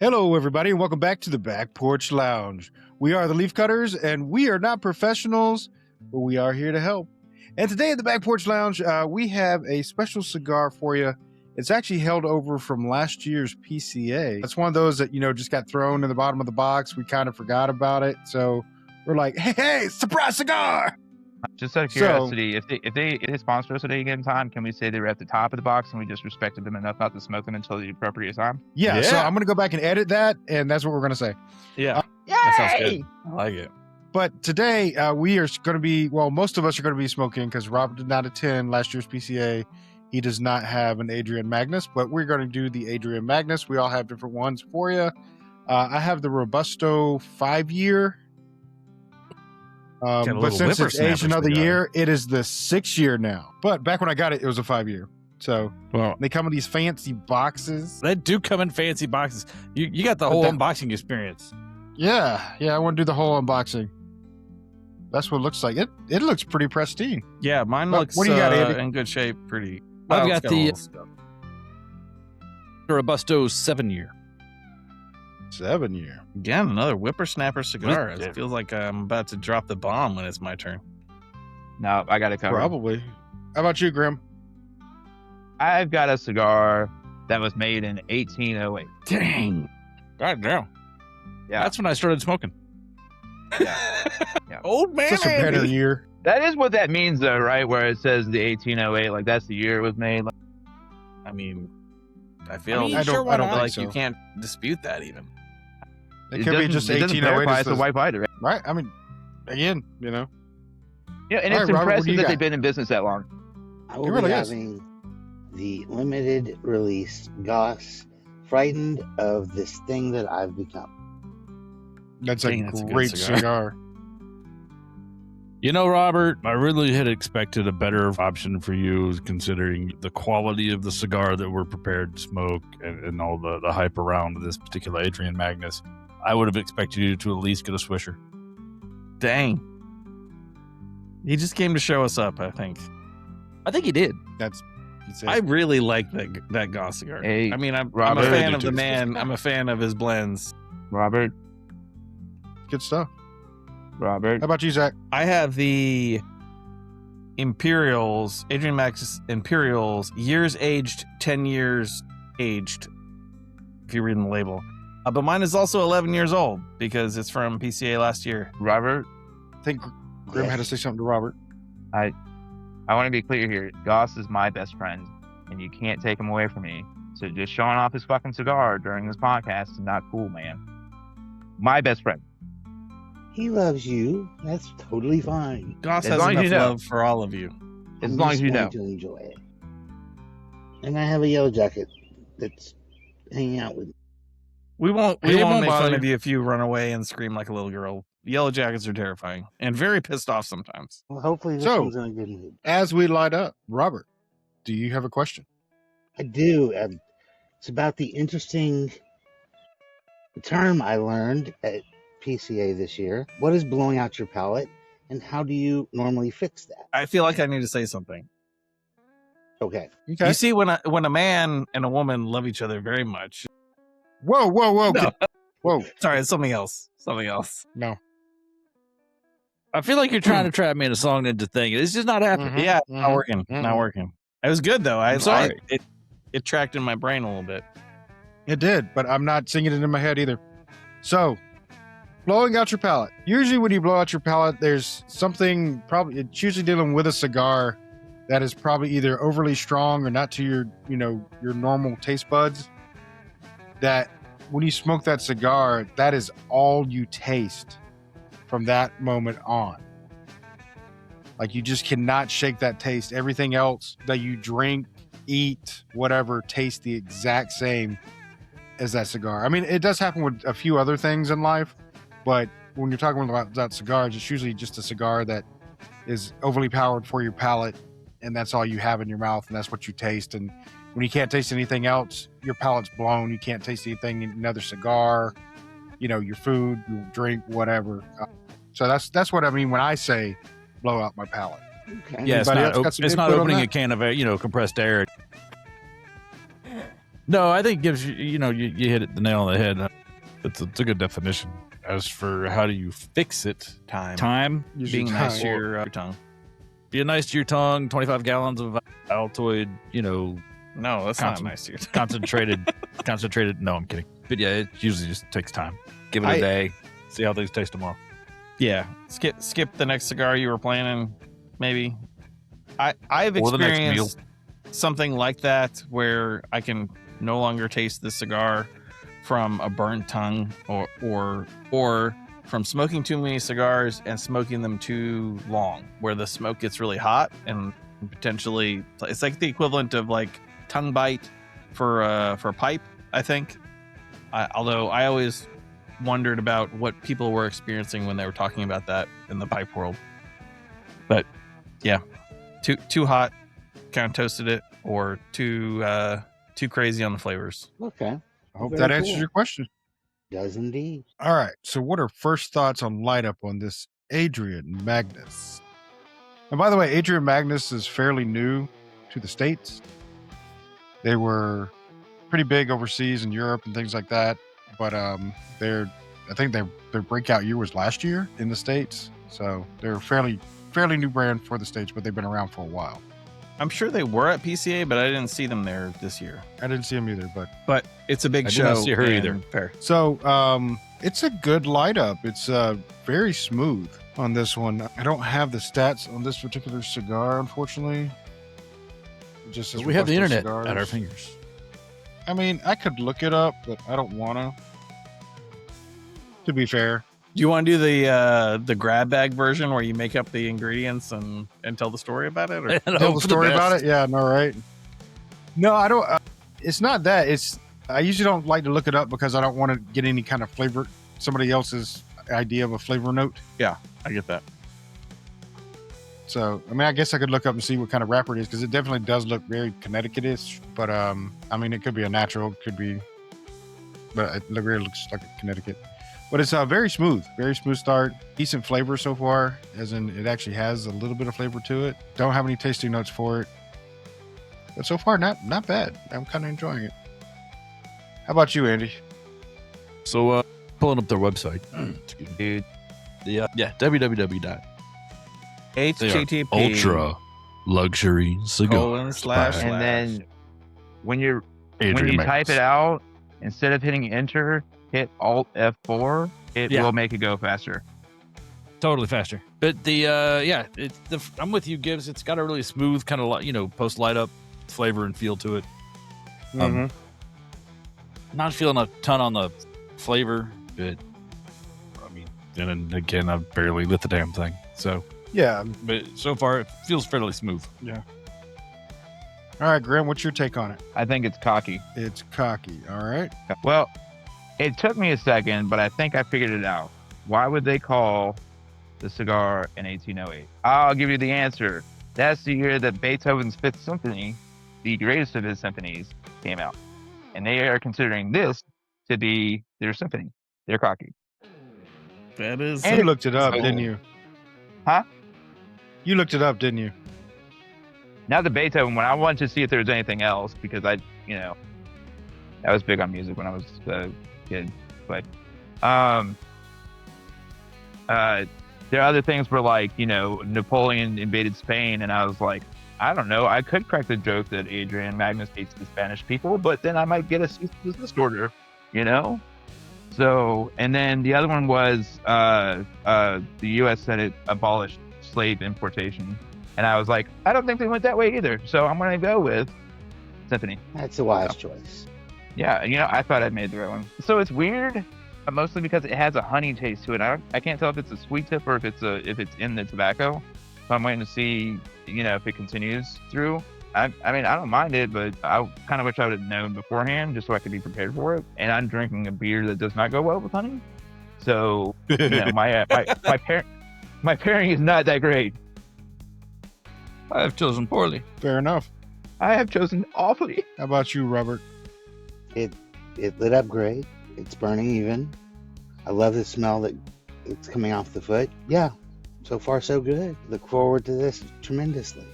Hello, everybody, and welcome back to the Back Porch Lounge. We are the Leaf Cutters, and we are not professionals, but we are here to help. And today at the Back Porch Lounge, we have a special cigar for you. It's actually held over from last year's PCA. It's one of those that, just got thrown in the bottom of the box. We kind of forgot about it, so we're like, hey, surprise cigar! Just out of curiosity, if they sponsor us at any given time, can we say they were at the top of the box and we just respected them enough not to smoke them until the appropriate time? Yeah. So I'm going to go back and edit that, and that's what we're going to say. Yeah. That sounds good. I like it. But today, we are going to be, most of us are going to be smoking because Robert did not attend last year's PCA. He does not have an Adrian Magnus, but we're going to do the Adrian Magnus. We all have different ones for you. I have the Robusto 5-year. But since it's aged another year, it is the 6-year now. But back when I got it, it was a 5-year. So they come in these fancy boxes. They do come in fancy boxes. You got the whole unboxing experience. Yeah. I want to do the whole unboxing. That's what it looks like. It looks pretty pristine. Yeah, mine looks what do you got, Andy? in good shape. Pretty. I've got the Robusto 7-year. 7-year. Again, another whippersnapper cigar. It feels like I'm about to drop the bomb when it's my turn. No, I got it covered. Probably. How about you, Grim? I've got a cigar that was made in 1808. Dang. God damn. Yeah. That's when I started smoking. Yeah. Old man. Just a better year. That is what that means, though, right? Where it says the 1808, like that's the year it was made. I mean, I feel I don't like so. you can't dispute that even. It could be just 1808. It's a white lighter, right? I mean, again, Yeah, and it's impressive that they've been in business that long. I will be having the limited release Goss, Frightened of This Thing That I've Become. That's a great cigar. Robert, I really had expected a better option for you considering the quality of the cigar that we're prepared to smoke and all the hype around this particular Adrian Magnus. I would have expected you to at least get a Swisher. Dang. He just came to show us up, I think. I think he did. I really like that Goss cigar. Hey, I mean, I'm a fan of the man. I'm a fan of his blends. Robert. Good stuff. Robert. How about you, Zach? I have the Imperials, Adrian Magnus Imperials, years aged, 10 years aged, if you're reading the label. But mine is also 11 years old because it's from PCA last year. Robert? I think Grim had to say something to Robert. I want to be clear here. Goss is my best friend, and you can't take him away from me. So just showing off his fucking cigar during this podcast is not cool, man. My best friend. He loves you. That's totally fine. Goss has enough love for all of you. As long as you know. To enjoy it. And I have a yellow jacket that's hanging out with me. We won't make fun of you if you run away and scream like a little girl. Yellow jackets are terrifying and very pissed off sometimes. Well, hopefully this one's in a good mood. As we light up, Robert, do you have a question? I do. It's about the interesting term I learned at PCA this year. What is blowing out your palate, and how do you normally fix that? I feel like I need to say something. Okay. You see, when a man and a woman love each other very much. Whoa. No. Whoa. Sorry, it's something else. No. I feel like you're trying to trap me in a song into thing. It's just not happening. Yeah, not working. Not working. It was good, though. I'm sorry. It tracked in my brain a little bit. It did, but I'm not singing it in my head either. So, blowing out your palate. Usually when you blow out your palate, there's something, it's usually dealing with a cigar that is probably either overly strong or not to your normal taste buds. That when you smoke that cigar, that is all you taste from that moment on. Like, you just cannot shake that taste. Everything else that you drink, eat, whatever, tastes the exact same as that cigar. I mean, it does happen with a few other things in life, but when you're talking about cigars, it's usually just a cigar that is overly powered for your palate, and that's all you have in your mouth, and that's what you taste. And when you can't taste anything else, your palate's blown. You can't taste anything in another cigar, your food, your drink, whatever. So that's what I mean when I say blow out my palate. Okay. Yeah, it's not opening a can of compressed air. No, I think it gives you, you hit it the nail on the head. It's a good definition. As for how do you fix it? Time. Being nice to your tongue. Be nice to your tongue. 25 gallons of Altoid, No, that's not nice to your tongue. concentrated. No, I'm kidding. But yeah, it usually just takes time. Give it a day. See how things taste tomorrow. Yeah, skip the next cigar you were planning, maybe. I've Or the next meal. experienced something like that where I can no longer taste the cigar from a burnt tongue or from smoking too many cigars and smoking them too long, where the smoke gets really hot and potentially it's like the equivalent of like tongue bite for a pipe, I think. Although I always wondered about what people were experiencing when they were talking about that in the pipe world. But yeah, too hot, kind of toasted it, or too crazy on the flavors. Okay. I hope Very that answers cool. your question. Does indeed. All right. So, what are first thoughts on light up on this Adrian Magnus? And by the way, Adrian Magnus is fairly new to the States. They were pretty big overseas in Europe and things like that. But I think their breakout year was last year in the States. So they're a fairly new brand for the States, but they've been around for a while. I'm sure they were at PCA, but I didn't see them there this year. I didn't see them either, But it's a big I show. did not see her and either. Fair. so it's a good light up. It's very smooth on this one. I don't have the stats on this particular cigar, unfortunately. It just says We have the Robusto internet cigars. at our fingers. I mean, I could look it up, but I don't want to be fair. Do you want to do the grab bag version where you make up the ingredients and tell the story about it? Or? Tell the story about it? Yeah, no, right? No, I don't. It's not that. I usually don't like to look it up because I don't want to get any kind of flavor, somebody else's idea of a flavor note. I get that. So, I mean, I guess I could look up and see what kind of wrapper it is because it definitely does look very Connecticut-ish. But, I mean, it could be a natural, it could be, but it really looks like a Connecticut. But it's very smooth start. Decent flavor so far, as in it actually has a little bit of flavor to it. Don't have any tasting notes for it. But so far, not bad. I'm kind of enjoying it. How about you, Andy? So, pulling up their website. Excuse me. Dude, www. They are HTTP ultra luxury cigars. / and then when you Adrian type Magnus. it out, instead of hitting enter, hit Alt F4. It Yeah. will make it go faster. Totally faster. But I'm with you, Gibbs. It's got a really smooth kind of post light up flavor and feel to it. Not feeling a ton on the flavor, but I mean, and then again, I've barely lit the damn thing. So, Yeah. but so far it feels fairly smooth. All right, Graham, what's your take on it? I think it's cocky. It's cocky. All right. Well, it took me a second, but I think I figured it out. Why would they call the cigar in 1808? I'll give you the answer. That's the year that Beethoven's Fifth Symphony, the greatest of his symphonies, came out. And they are considering this to be their symphony. They're cocky. That is. And you looked it up, So- didn't you? Huh? You looked it up, didn't you? Not the Beethoven one. I wanted to see if there was anything else because I was big on music when I was a kid. But there are other things where like, Napoleon invaded Spain and I was like, I don't know. I could crack the joke that Adrian Magnus hates the Spanish people, but then I might get a cease and desist order, So, and then the other one was the U.S. said it abolished slave importation. And I was like, I don't think they went that way either. So I'm going to go with Symphony. That's a wise choice. Yeah, I thought I'd made the right one. So it's weird, mostly because it has a honey taste to it. I can't tell if it's a sweet tip or if it's in the tobacco. So I'm waiting to see, if it continues through. I mean, I don't mind it, but I kind of wish I would have known beforehand just so I could be prepared for it. And I'm drinking a beer that does not go well with honey. So, my pairing is not that great. I have chosen poorly. Fair enough. I have chosen awfully. How about you, Robert? It lit up great. It's burning even. I love the smell that it's coming off the foot. Yeah, so far so good. Look forward to this tremendously.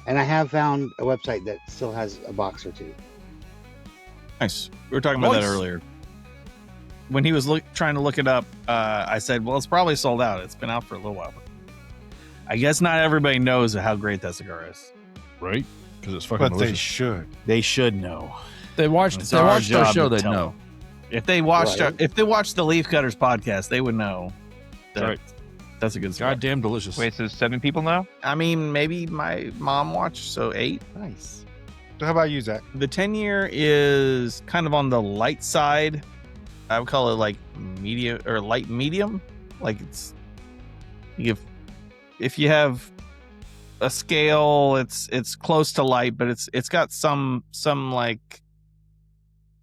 And I have found a website that still has a box or two. Nice. We were talking about that Nice. earlier. When he was trying to look it up, I said, well, it's probably sold out. It's been out for a little while. I guess not everybody knows how great that cigar is. Right? Because it's fucking But they delicious. should. They should know. They watched. It's They our watched our job show. to They tell know. them. If they watched, Right. if they watched the Leaf Cutters podcast, they would know. That Right. That's a good cigar. Goddamn delicious. Wait, so 7 people now? I mean, maybe my mom watched, so 8. Nice. So how about you, Zach? The 10-year is kind of on the light side. I would call it like medium or light medium. Like it's if you have a scale, it's close to light, but it's got some like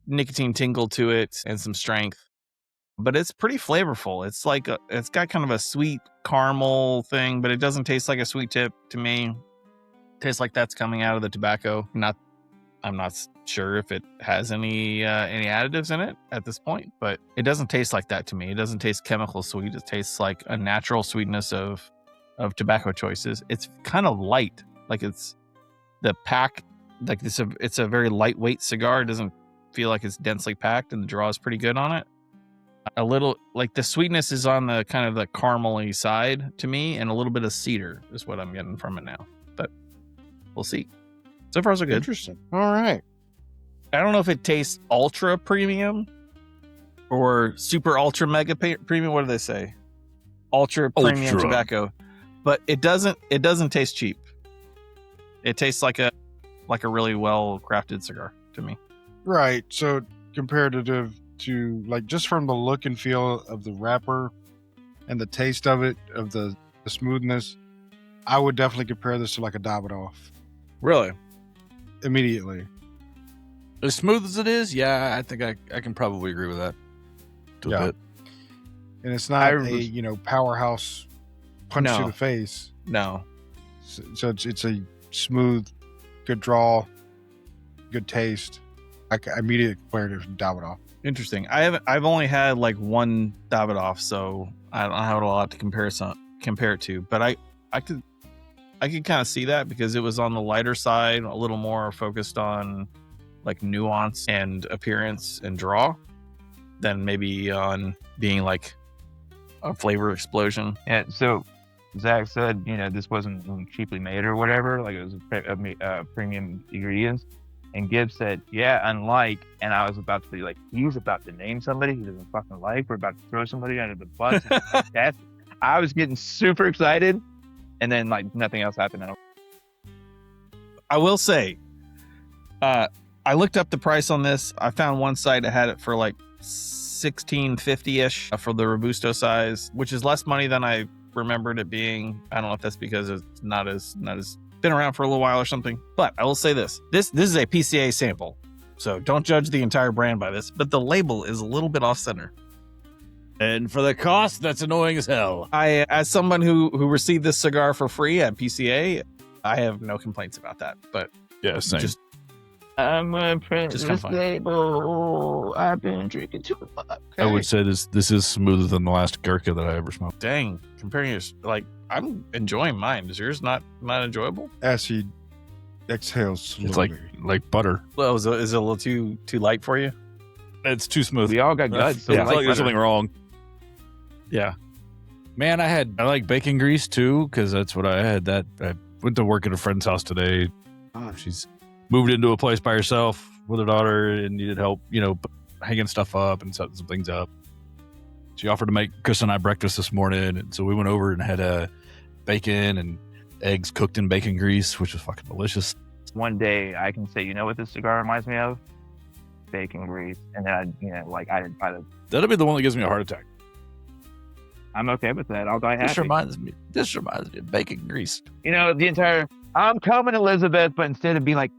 nicotine tingle to it and some strength. But it's pretty flavorful. It's like it's got kind of a sweet caramel thing, but it doesn't taste like a sweet tip to me. Tastes like that's coming out of the tobacco. I'm not sure if it has any additives in it at this point, but it doesn't taste like that to me. It doesn't taste chemical sweet. It tastes like a natural sweetness of tobacco choices. It's kind of light, like it's the pack. Like it's a very lightweight cigar. It doesn't feel like it's densely packed, and the draw is pretty good on it. A little like the sweetness is on the kind of the caramely side to me, and a little bit of cedar is what I'm getting from it now. But we'll see. So far, so good. Interesting. All right. I don't know if it tastes ultra premium or super ultra mega premium. What do they say? Ultra premium Ultra. tobacco, but it doesn't taste cheap. It tastes like a really well crafted cigar to me. Right. So comparative to like just from the look and feel of the wrapper and the taste of it, of the smoothness, I would definitely compare this to like a Davidoff Really? immediately. As smooth as it is, yeah, I think I can probably agree with that. To Yeah. a bit. And it's not powerhouse punch No. to the face. No. So it's a smooth, good draw, good taste. I immediately compared it to Davidoff. Interesting. I've only had like one Davidoff, so I don't have a lot to compare it to. But I could kind of see that because it was on the lighter side, a little more focused on like nuance and appearance and draw than maybe on being like a flavor explosion. Yeah, so Zach said, this wasn't cheaply made or whatever, like it was premium ingredients. And Gibbs said, yeah, unlike, and I was about to be like, he's about to name somebody he doesn't fucking like. We're about to throw somebody under the bus. I was getting super excited, and then like nothing else happened. I will say, I looked up the price on this. I found one site that had it for like $16.50-ish for the Robusto size, which is less money than I remembered it being. I don't know if that's because it's not as been around for a little while or something. But I will say this is a PCA sample, so don't judge the entire brand by this, but the label is a little bit off center. And for the cost, that's annoying as hell. I, as someone who received this cigar for free at PCA, I have no complaints about that. But Yeah, same. just I'm gonna print Just this kinda fine. label. I've been drinking too much. I would say this is smoother than the last Gurkha that I ever smoked. dang, comparing yours, like I'm enjoying mine. Is yours not enjoyable? As he exhales slowly. It's like butter. Well, is it a little too light for you? It's too smooth. We all got guts. So Yeah, I we feel like there's butter. something wrong. Yeah. Man, I like bacon grease too, because that's what I had. That I went to work at a friend's house today. She's moved into a place by herself with her daughter and needed help, hanging stuff up and setting some things up. She offered to make Chris and I breakfast this morning, and so we went over and had bacon and eggs cooked in bacon grease, which was fucking delicious. One day I can say, you know what this cigar reminds me of? Bacon grease. And then I didn't buy the. That'll be the one that gives me a heart attack. I'm okay with that. I'll die happy. This reminds me of bacon grease. The entire I'm coming, Elizabeth, but instead of being like,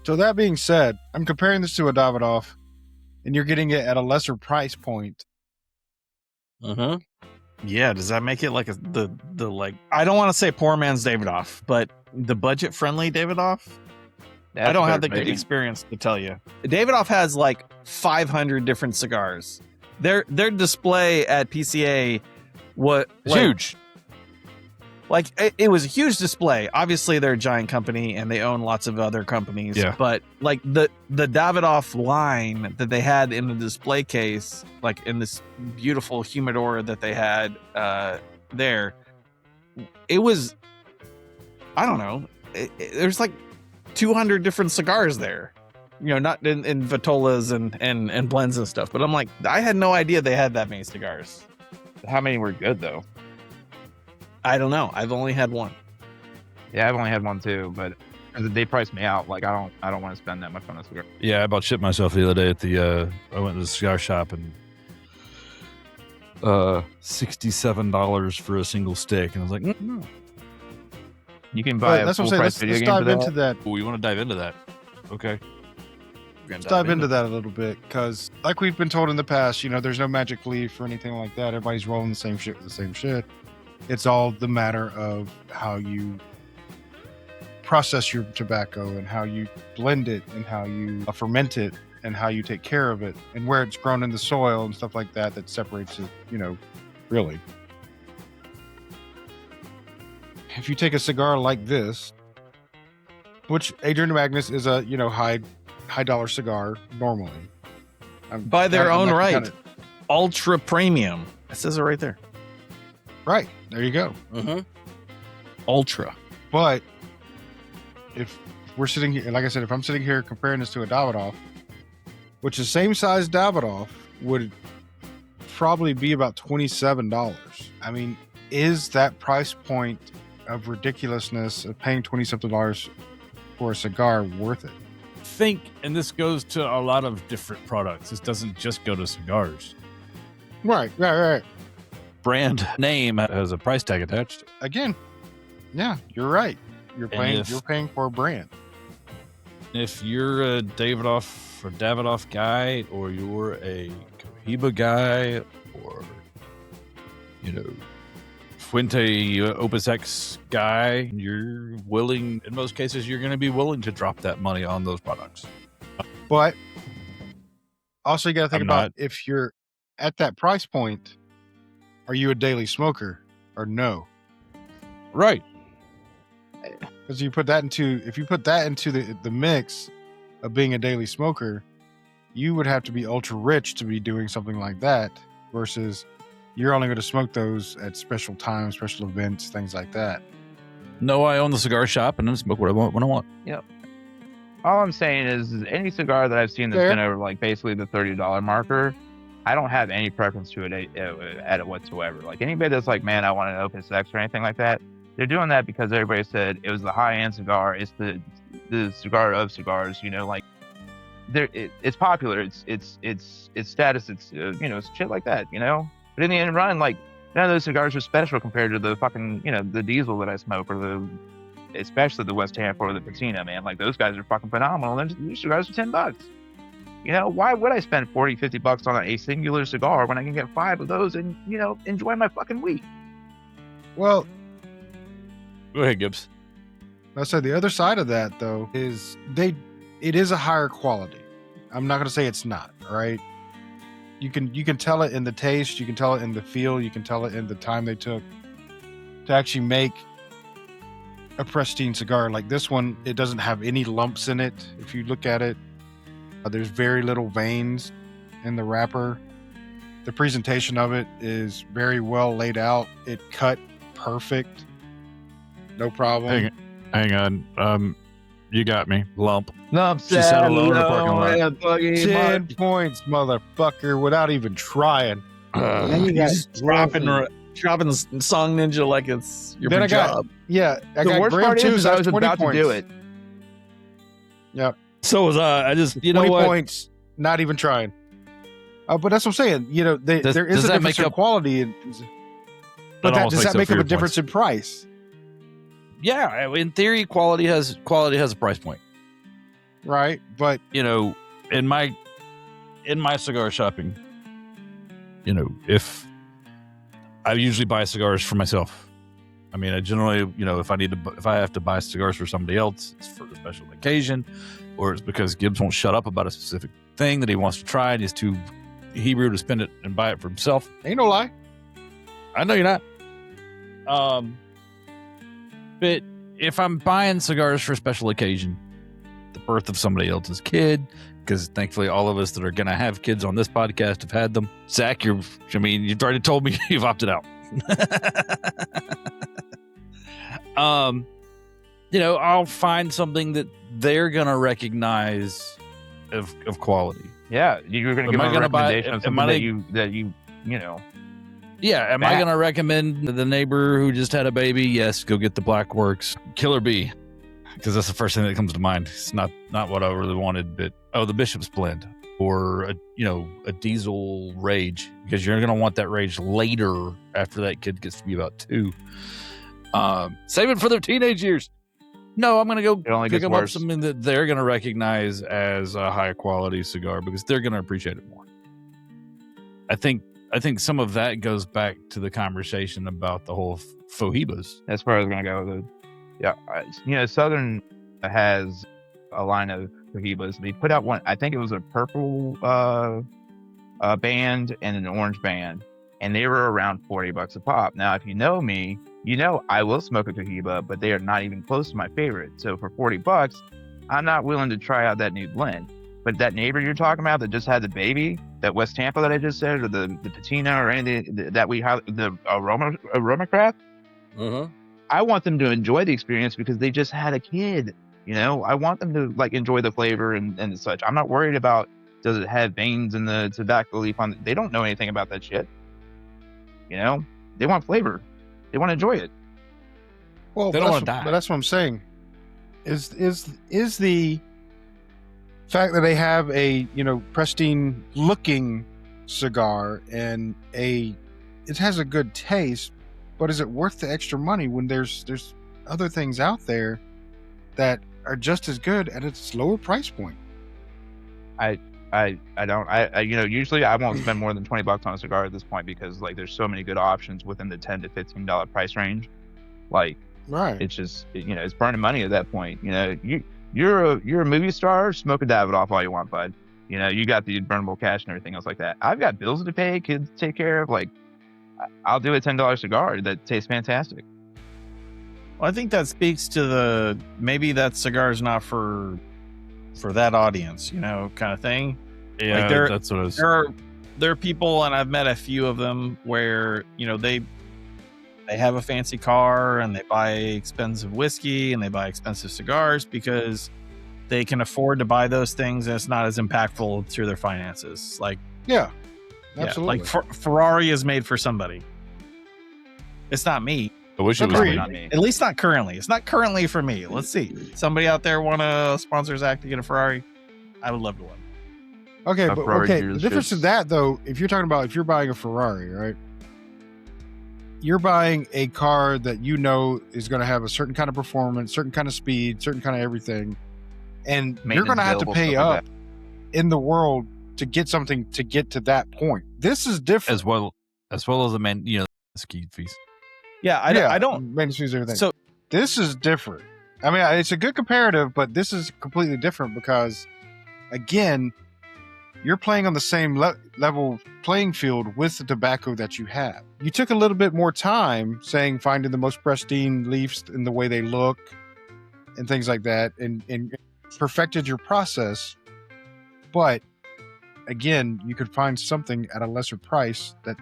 So that being said, I'm comparing this to a Davidoff, and you're getting it at a lesser price point. Uh-huh. Yeah, does that make it like the I don't want to say poor man's Davidoff, but the budget friendly Davidoff? I don't have the good experience to tell you. Davidoff has like 500 different cigars. Their display at PCA Huge. Like it was a huge display. Obviously, they're a giant company and they own lots of other companies. Yeah. But like the Davidoff line that they had in the display case, like in this beautiful humidor that they had there, it was, I don't know, there's like 200 different cigars there. You know, not in Vitolas and blends and stuff. But I'm like, I had no idea they had that many cigars. How many were good though? I don't know. I've only had one. Yeah, I've only had one too, but they priced me out. Like I don't want to spend that much on a cigar. Yeah, I about shit myself the other day at the. I went to the cigar shop and $67 for a single stick, and I was like, You can buy a that's what full I'm price saying. video Let's game for dive that. into that. "Oh, you want to dive into that?" Okay. Let's dive into that a little bit, because like we've been told in the past, you know, there's no magic leaf or anything like that. Everybody's rolling the same shit with the same shit. It's all the matter of how you process your tobacco and how you blend it and how you ferment it and how you take care of it and where it's grown in the soil and stuff like that separates it, you know, really. If you take a cigar like this, which Adrian Magnus is a, you know, high dollar cigar normally. By their own right. Kinda, Ultra premium. It says it right there. right. There you go. Mm-hmm. Ultra. But if we're sitting here, like I said, if I'm sitting here comparing this to a Davidoff, which is same size Davidoff would probably be about $27. I mean, is that price point of ridiculousness of paying $20-something for a cigar worth it? Think, and this goes to a lot of different products. This doesn't just go to cigars. Right. Brand name has a price tag attached to it. Again, yeah, you're right. You're paying for a brand. If you're a Davidoff guy, or you're a Cohiba guy, or you know, Fuente Opus X guy, you're willing, in most cases, you're going to be willing to drop that money on those products. But also, you got to think I'm about not. if you're at that price point, are you a daily smoker or no? Right. Because if you put that into the mix of being a daily smoker, you would have to be ultra rich to be doing something like that, versus you're only going to smoke those at special times, special events, things like that. No, I own the cigar shop and I smoke what I want when I want. All I'm saying is any cigar that I've seen that's Fair. been over like basically the $30 marker, I don't have any preference to it at it whatsoever. Like anybody that's like, man, I want an Opus X or anything like that, they're doing that because everybody said it was the high-end cigar. It's the cigar of cigars. You know, like it's popular. It's status. It's you know, it's shit like that. You know, but in the end run, like none of those cigars are special compared to the fucking, you know, the Diesel that I smoke, or especially the West Ham or the Patina, man. Like those guys are fucking phenomenal. And these cigars are $10. You know, why would I spend $40-50 on a singular cigar when I can get 5 of those and, you know, enjoy my fucking week? Well, Go ahead, Gibbs. I said the other side of that though is it is a higher quality. I'm not going to say it's not, right? You can tell it in the taste, you can tell it in the feel, you can tell it in the time they took to actually make a pristine cigar like this one. It doesn't have any lumps in it. If you look at it, there's very little veins in the wrapper. The presentation of it is very well laid out. It cut perfect. No problem. Hang on. You got me. Lump. No, She sat alone in the parking lot. 10 points, motherfucker, without even trying. Then you got Just dropping Song Ninja like it's your Then I got- job. Yeah, I The got worst Graham part too, is so I that's was 20 about points. to do it. Yep. So was I. I just, you know 20 what? points, not even trying. But that's what I'm saying. You know, there is does a that difference make in up- quality. But almost does makes that up make for up a your difference in price? Yeah, in theory, quality has a price point. Right. But You know, in my cigar shopping, you know, if I usually buy cigars for myself. I mean, I generally, you know, if I have to buy cigars for somebody else, it's for a special occasion, or it's because Gibbs won't shut up about a specific thing that he wants to try and he's too Hebrew to spend it and buy it for himself. ain't no lie. I know you're not. But if I'm buying cigars for a special occasion, the birth of somebody else's kid, because thankfully all of us that are going to have kids on this podcast have had them. Zach, you've already told me you've opted out. I'll find something that they're going to recognize of quality. Yeah, you're going to give them a recommendation of something that you Yeah, am I going to recommend the neighbor who just had a baby? Yes, go get the Blackworks Killer Bee, because that's the first thing that comes to mind. It's not what I really wanted, but the Bishop's Blend or a Diesel Rage, because you're going to want that Rage later after that kid gets to be about 2. Save it for their teenage years. No, I'm going to go pick them up something that they're going to recognize as a high quality cigar because they're going to appreciate it more. I think some of that goes back to the conversation about the whole Fojibas. That's where I was going to go. Southern has a line of Fojibas. They put out one, I think it was a purple band and an orange band, and they were around $40 a pop. Now, if you know me, I will smoke a Cohiba, but they are not even close to my favorite. So for $40, I'm not willing to try out that new blend. But that neighbor you're talking about that just had the baby, that West Tampa that I just said, or the patina or anything that we have, the aroma craft, I want them to enjoy the experience because they just had a kid. I want them to enjoy the flavor and such. I'm not worried about does it have veins in the tobacco leaf on. They don't know anything about that shit. They want flavor. They want to enjoy it. Well, They don't want to die. But that's what I'm saying. Is the fact that they have a pristine looking cigar and it has a good taste, but is it worth the extra money when there's other things out there that are just as good at its lower price point? I don't. Usually I won't spend more than $20 on a cigar at this point because there's so many good options within the $10 to $15 price range. Right. It's just it's burning money at that point. You're a movie star. Smoke a Davidoff all you want, bud. You got the burnable cash and everything else like that. I've got bills to pay, kids to take care of. I'll do a $10 cigar that tastes fantastic. Well, I think that speaks to maybe that cigar is not for that audience, kind of thing. Yeah, that's what I was. There are people, and I've met a few of them where they have a fancy car and they buy expensive whiskey and they buy expensive cigars because they can afford to buy those things and it's not as impactful through their finances. Yeah, absolutely. Ferrari is made for somebody. It's not me. I wish it was Agreed. Not me. At least not currently. It's not currently for me. Let's see. Somebody out there want to sponsor Zach to get a Ferrari? I would love to one. Okay, A but Ferrari the dealership. difference in that though, if you're buying a Ferrari, right? You're buying a car that is going to have a certain kind of performance, certain kind of speed, certain kind of everything, and you're going to have to pay Maintenance up in the world to get something to get to that point. This is different. as well as the ski fees. Yeah, I don't. Maintenance fees, everything. So This is different. I mean, it's a good comparative, but this is completely different because, again, you're playing on the same level playing field with the tobacco that you have. You took a little bit more time finding the most pristine leaves and the way they look and things like that and perfected your process. But again, you could find something at a lesser price that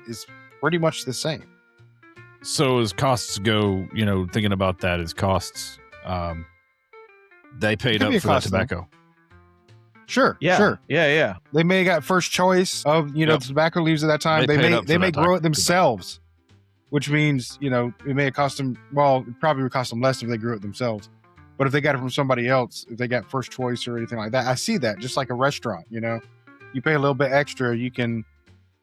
is pretty much the same. So as costs go, thinking about that as costs, they paid Could up be a for that cost, though. tobacco. Sure. Yeah. Sure. Yeah. They may have got first choice of, the tobacco leaves at that time. They paid up They for may that grow time. it themselves, which means, it may have cost them, it probably would cost them less if they grew it themselves. But if they got it from somebody else, if they got first choice or anything like that, I see that just like a restaurant, you pay a little bit extra, you can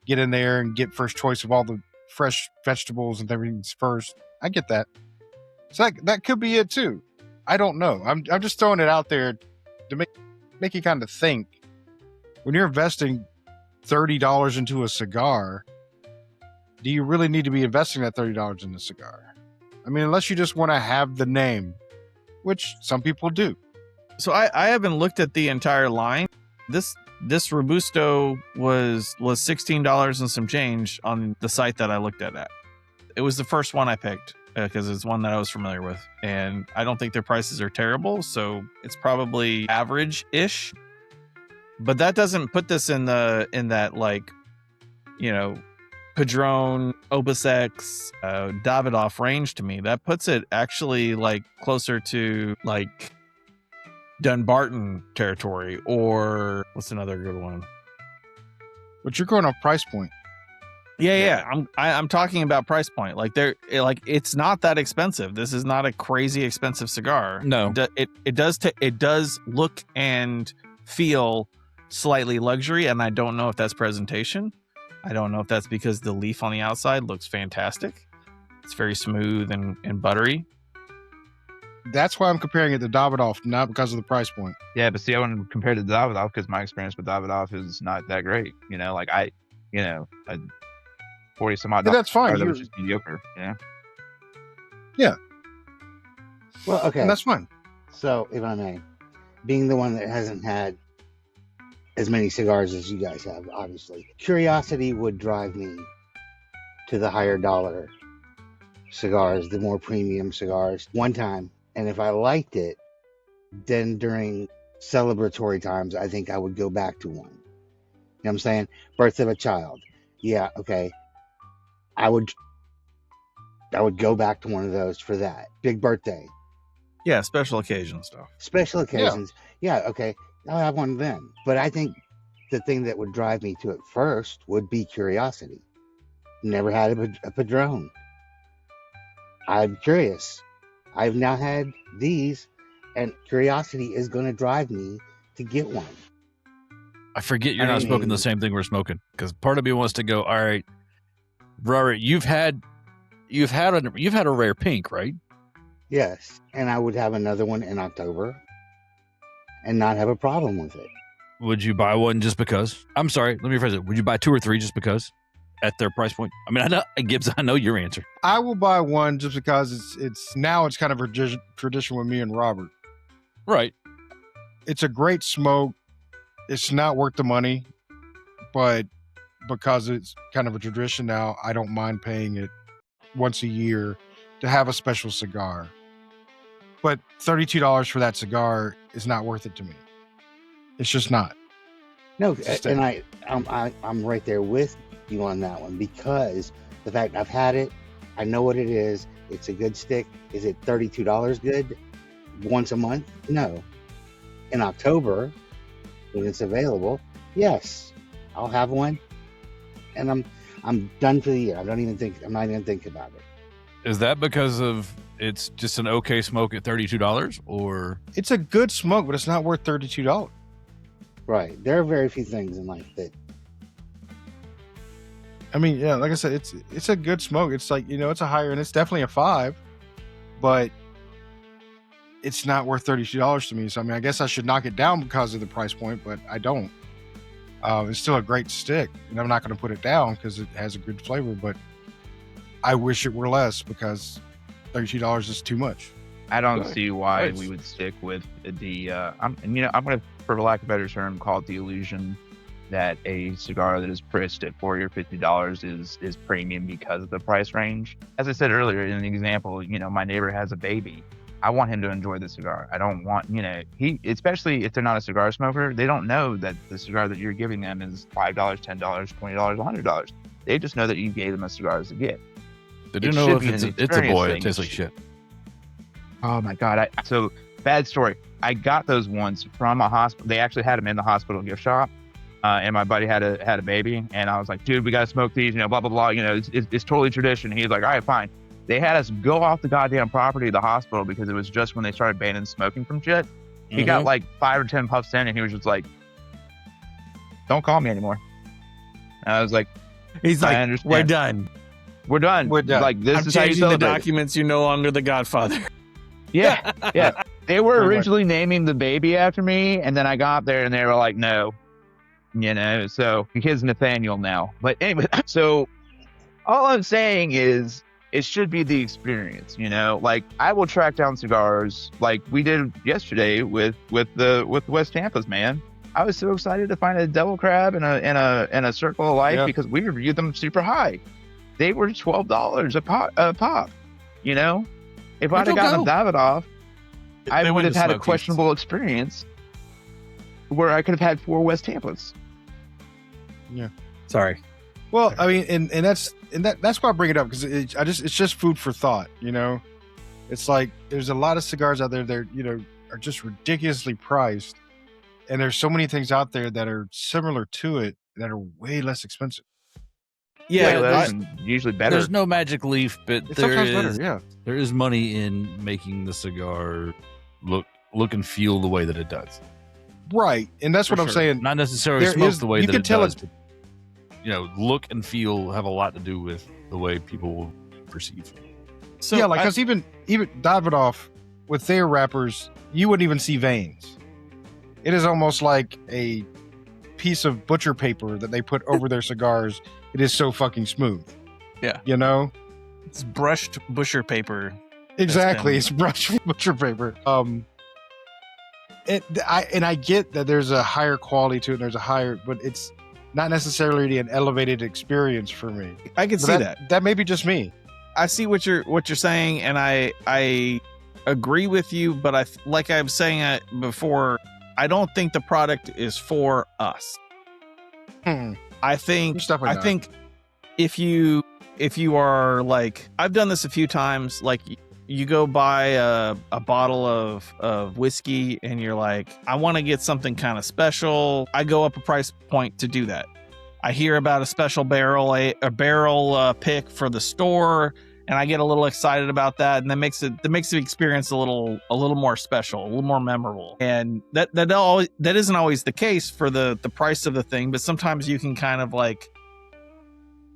get in there and get first choice of all the fresh vegetables and everything's first. I get that. So that could be it too. I don't know. I'm just throwing it out there to make you kind of think. When you're investing $30 into a cigar, do you really need to be investing that $30 in a cigar? I mean, unless you just want to have the name, which some people do. So I haven't looked at the entire line. This Robusto was $16 and some change on the site that I looked at. It was the first one I picked. because it's one that I was familiar with, and I don't think their prices are terrible, so it's probably average-ish. But that doesn't put this in that like, you know, Padron, Opus X, Davidoff range to me. That puts it actually like closer to like Dunbarton territory, or what's another good one? But you're going off price point. Yeah. I'm talking about price point. Like it's not that expensive. This is not a crazy expensive cigar. No. It does look and feel slightly luxury, and I don't know if that's presentation. I don't know if that's because the leaf on the outside looks fantastic. It's very smooth and buttery. That's why I'm comparing it to Davidoff, not because of the price point. Yeah, but see, I wouldn't compare it to Davidoff because my experience with Davidoff is not that great. You know, like I 40 some odd. Yeah, that's fine. That was just mediocre. Yeah. Yeah. Well, okay. And that's fine. So, if I may, being the one that hasn't had as many cigars as you guys have, obviously, curiosity would drive me to the higher dollar cigars, the more premium cigars, one time. And if I liked it, then during celebratory times, I think I would go back to one. You know what I'm saying? Birth of a child. Yeah, okay. I would go back to one of those for that. Big birthday. Yeah, special occasion stuff. Special occasions. Yeah, okay. I'll have one then. But I think the thing that would drive me to it first would be curiosity. Never had a Padron. I'm curious. I've now had these, and curiosity is going to drive me to get one. I forget you're not smoking the same thing we're smoking, because part of me wants to go, all right, Robert, you've had a rare pink, right? Yes, and I would have another one in October and not have a problem with it. Would you buy one just because? I'm sorry, let me rephrase it. Would you buy 2 or 3 just because at their price point? I mean, I know, Gibbs, I know your answer. I will buy one just because it's kind of a tradition with me and Robert. Right. It's a great smoke. It's not worth the money, but because it's kind of a tradition now, I don't mind paying it once a year to have a special cigar. But $32 for that cigar is not worth it to me. It's just not. No, and I'm right there with you on that one, because the fact I've had it, I know what it is. It's a good stick. Is it $32 good once a month? No. In October, when it's available, yes, I'll have one, and I'm done for the year. I'm not even thinking about it. Is that because of it's just an okay smoke at $32, or it's a good smoke, but it's not worth $32. Right. There are very few things in life that. I mean, yeah, like I said, it's a good smoke. It's like, it's a higher, and it's definitely a 5, but it's not worth $32 to me. So I mean, I guess I should knock it down because of the price point, but I don't. It's still a great stick, and I'm not going to put it down because it has a good flavor, but I wish it were less because $32 is too much. I don't see why Nice. we would stick with the. I'm going to, for lack of a better term, call it the illusion that a cigar that is priced at $40 or $50 is premium because of the price range. As I said earlier in the example, my neighbor has a baby. I want him to enjoy the cigar. I don't want, especially if they're not a cigar smoker, they don't know that the cigar that you're giving them is $5, $10, $20, $100. They just know that you gave them a cigar as a gift. they do It know should if be it's an a boy, it experience tastes thing. like shit. Oh my God. So bad story. I got those ones from a hospital. They actually had them in the hospital gift shop. And my buddy had a baby, and I was like, dude, we got to smoke these, blah, blah, blah. It's totally tradition. He's like, all right, fine. They had us go off the goddamn property of the hospital because it was just when they started banning smoking from shit. He got like 5 or 10 puffs in, and he was just like, don't call me anymore. And I was like, He's I like, understand. we're done. We're done. We're done. Like, this I'm is how you changing the celebrate it. documents. You're no longer the Godfather. Yeah, yeah. They were Pretty much. originally naming the baby after me, and then I got there and they were like, no. So the kid's Nathaniel now. But anyway, so all I'm saying is it should be the experience, Like, I will track down cigars like we did yesterday with West Tampa's, man. I was so excited to find a Devil Crab and a Circle of Life Yeah. because we reviewed them super high. They were $12 a pop. You know, if Where'd I'd have you gotten go? a Davidoff, I They would went have to had a Smokies. questionable experience where I could have had 4 West Tampa's. Sorry. Well, I mean, and that's why I bring it up, because it's just food for thought. You know, it's like there's a lot of cigars out there that are just ridiculously priced, and there's so many things out there that are similar to it that are way less expensive. Yeah, Way less I- and usually better. There's no magic leaf, but It's there sometimes is better. Yeah, there is money in making the cigar look and feel the way that it does. right. And that's For what I'm sure. saying. Not necessarily There smoke is- the way you that can it tell does. it- But, look and feel have a lot to do with the way people will perceive. So yeah, like I- because even Davidoff with their wrappers, you wouldn't even see veins. It is almost like a piece of butcher paper that they put over their cigars. It is so fucking smooth. Yeah. You know? it's brushed busher paper. Exactly. been- It's brushed butcher paper. I get that there's a higher quality to it, and there's a higher, but it's not necessarily an elevated experience for me. I can But see that. That may be just me. I see what you're saying, and I agree with you. But like I was saying before, I don't think the product is for us. I think It's definitely I not. think if you are like, I've done this a few times, like you go buy a bottle of whiskey and you're like, I want to get something kind of special. I go up a price point to do that. I hear about a special barrel, a barrel pick for the store, and I get a little excited about that, and that makes the experience a little more special, a little more memorable. And that isn't always the case for the price of the thing, but sometimes you can kind of like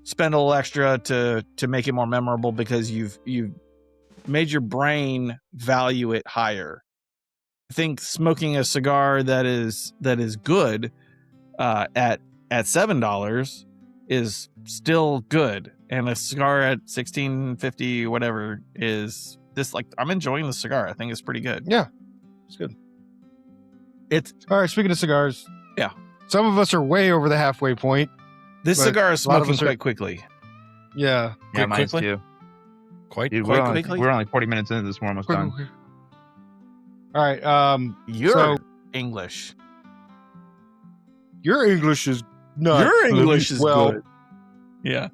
spend a little extra to make it more memorable because you've made your brain value it higher. I think smoking a cigar that is good at $7 is still good, and a cigar at $16.50 whatever is this. Like, I'm enjoying the cigar. I think it's pretty good. Yeah, it's good. It's All right, speaking of cigars. Yeah. Some of us are way over the halfway point. this But cigar is a lot of smoking us are- quite quickly. Yeah. Yeah, mine quickly? too. Quite Dude, Quite we're only, quickly? we're only 40 minutes into this. We're almost done. All right. You're So- English. Your English is not Your English is well. good. Yeah.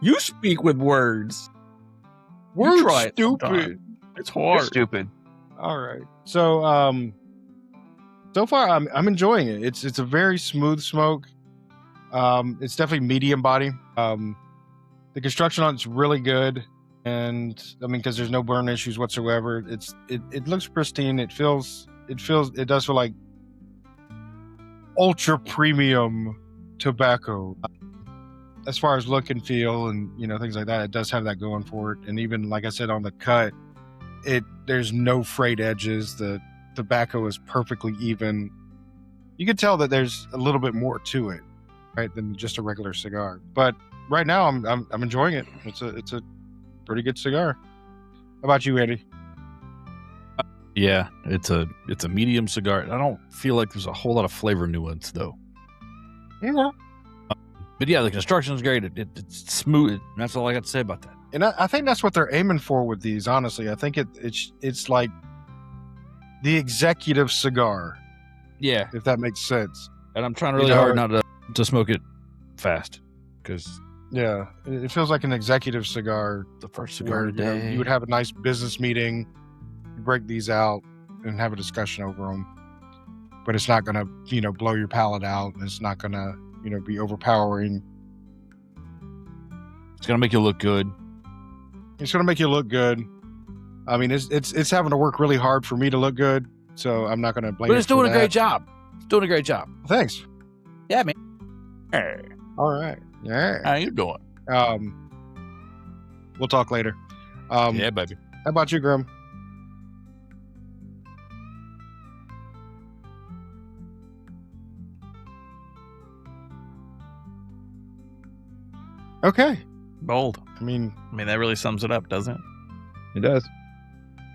You speak with words. We're You try it stupid. sometime. It's You're hard. stupid. All right. So so far I'm enjoying it. It's a very smooth smoke. It's definitely medium body. The construction on it's really good, and I mean, because there's no burn issues whatsoever. It looks pristine. It does feel like ultra premium tobacco. As far as look and feel and things like that, it does have that going for it. And even like I said, on the cut, there's no frayed edges. The tobacco is perfectly even. You can tell that there's a little bit more to it, right, than just a regular cigar. But right now, I'm enjoying it. It's a pretty good cigar. How about you, Andy? Yeah, it's a medium cigar. I don't feel like there's a whole lot of flavor nuance though. Yeah. But yeah, the construction's great. It's smooth. That's all I got to say about that. And I think that's what they're aiming for with these. Honestly, I think it's like the executive cigar, Yeah, if that makes sense. and I'm trying really You know, hard not to smoke it fast because Yeah, it feels like an executive cigar the first cigar where of the day. you would have a nice business meeting, break these out, and have a discussion over them. But it's not gonna blow your palate out. It's not gonna be overpowering. It's gonna make you look good. It's gonna make you look good. I mean, it's having to work really hard for me to look good, so I'm not gonna blame. But it it's for doing a that. great job. It's doing a great job. Thanks. Yeah, man. Hey, All right. Yeah. how you doing? We'll talk later. Yeah, baby. How about you, Grim? Okay. Bold. I mean, I mean, that really sums it up, doesn't it? It does.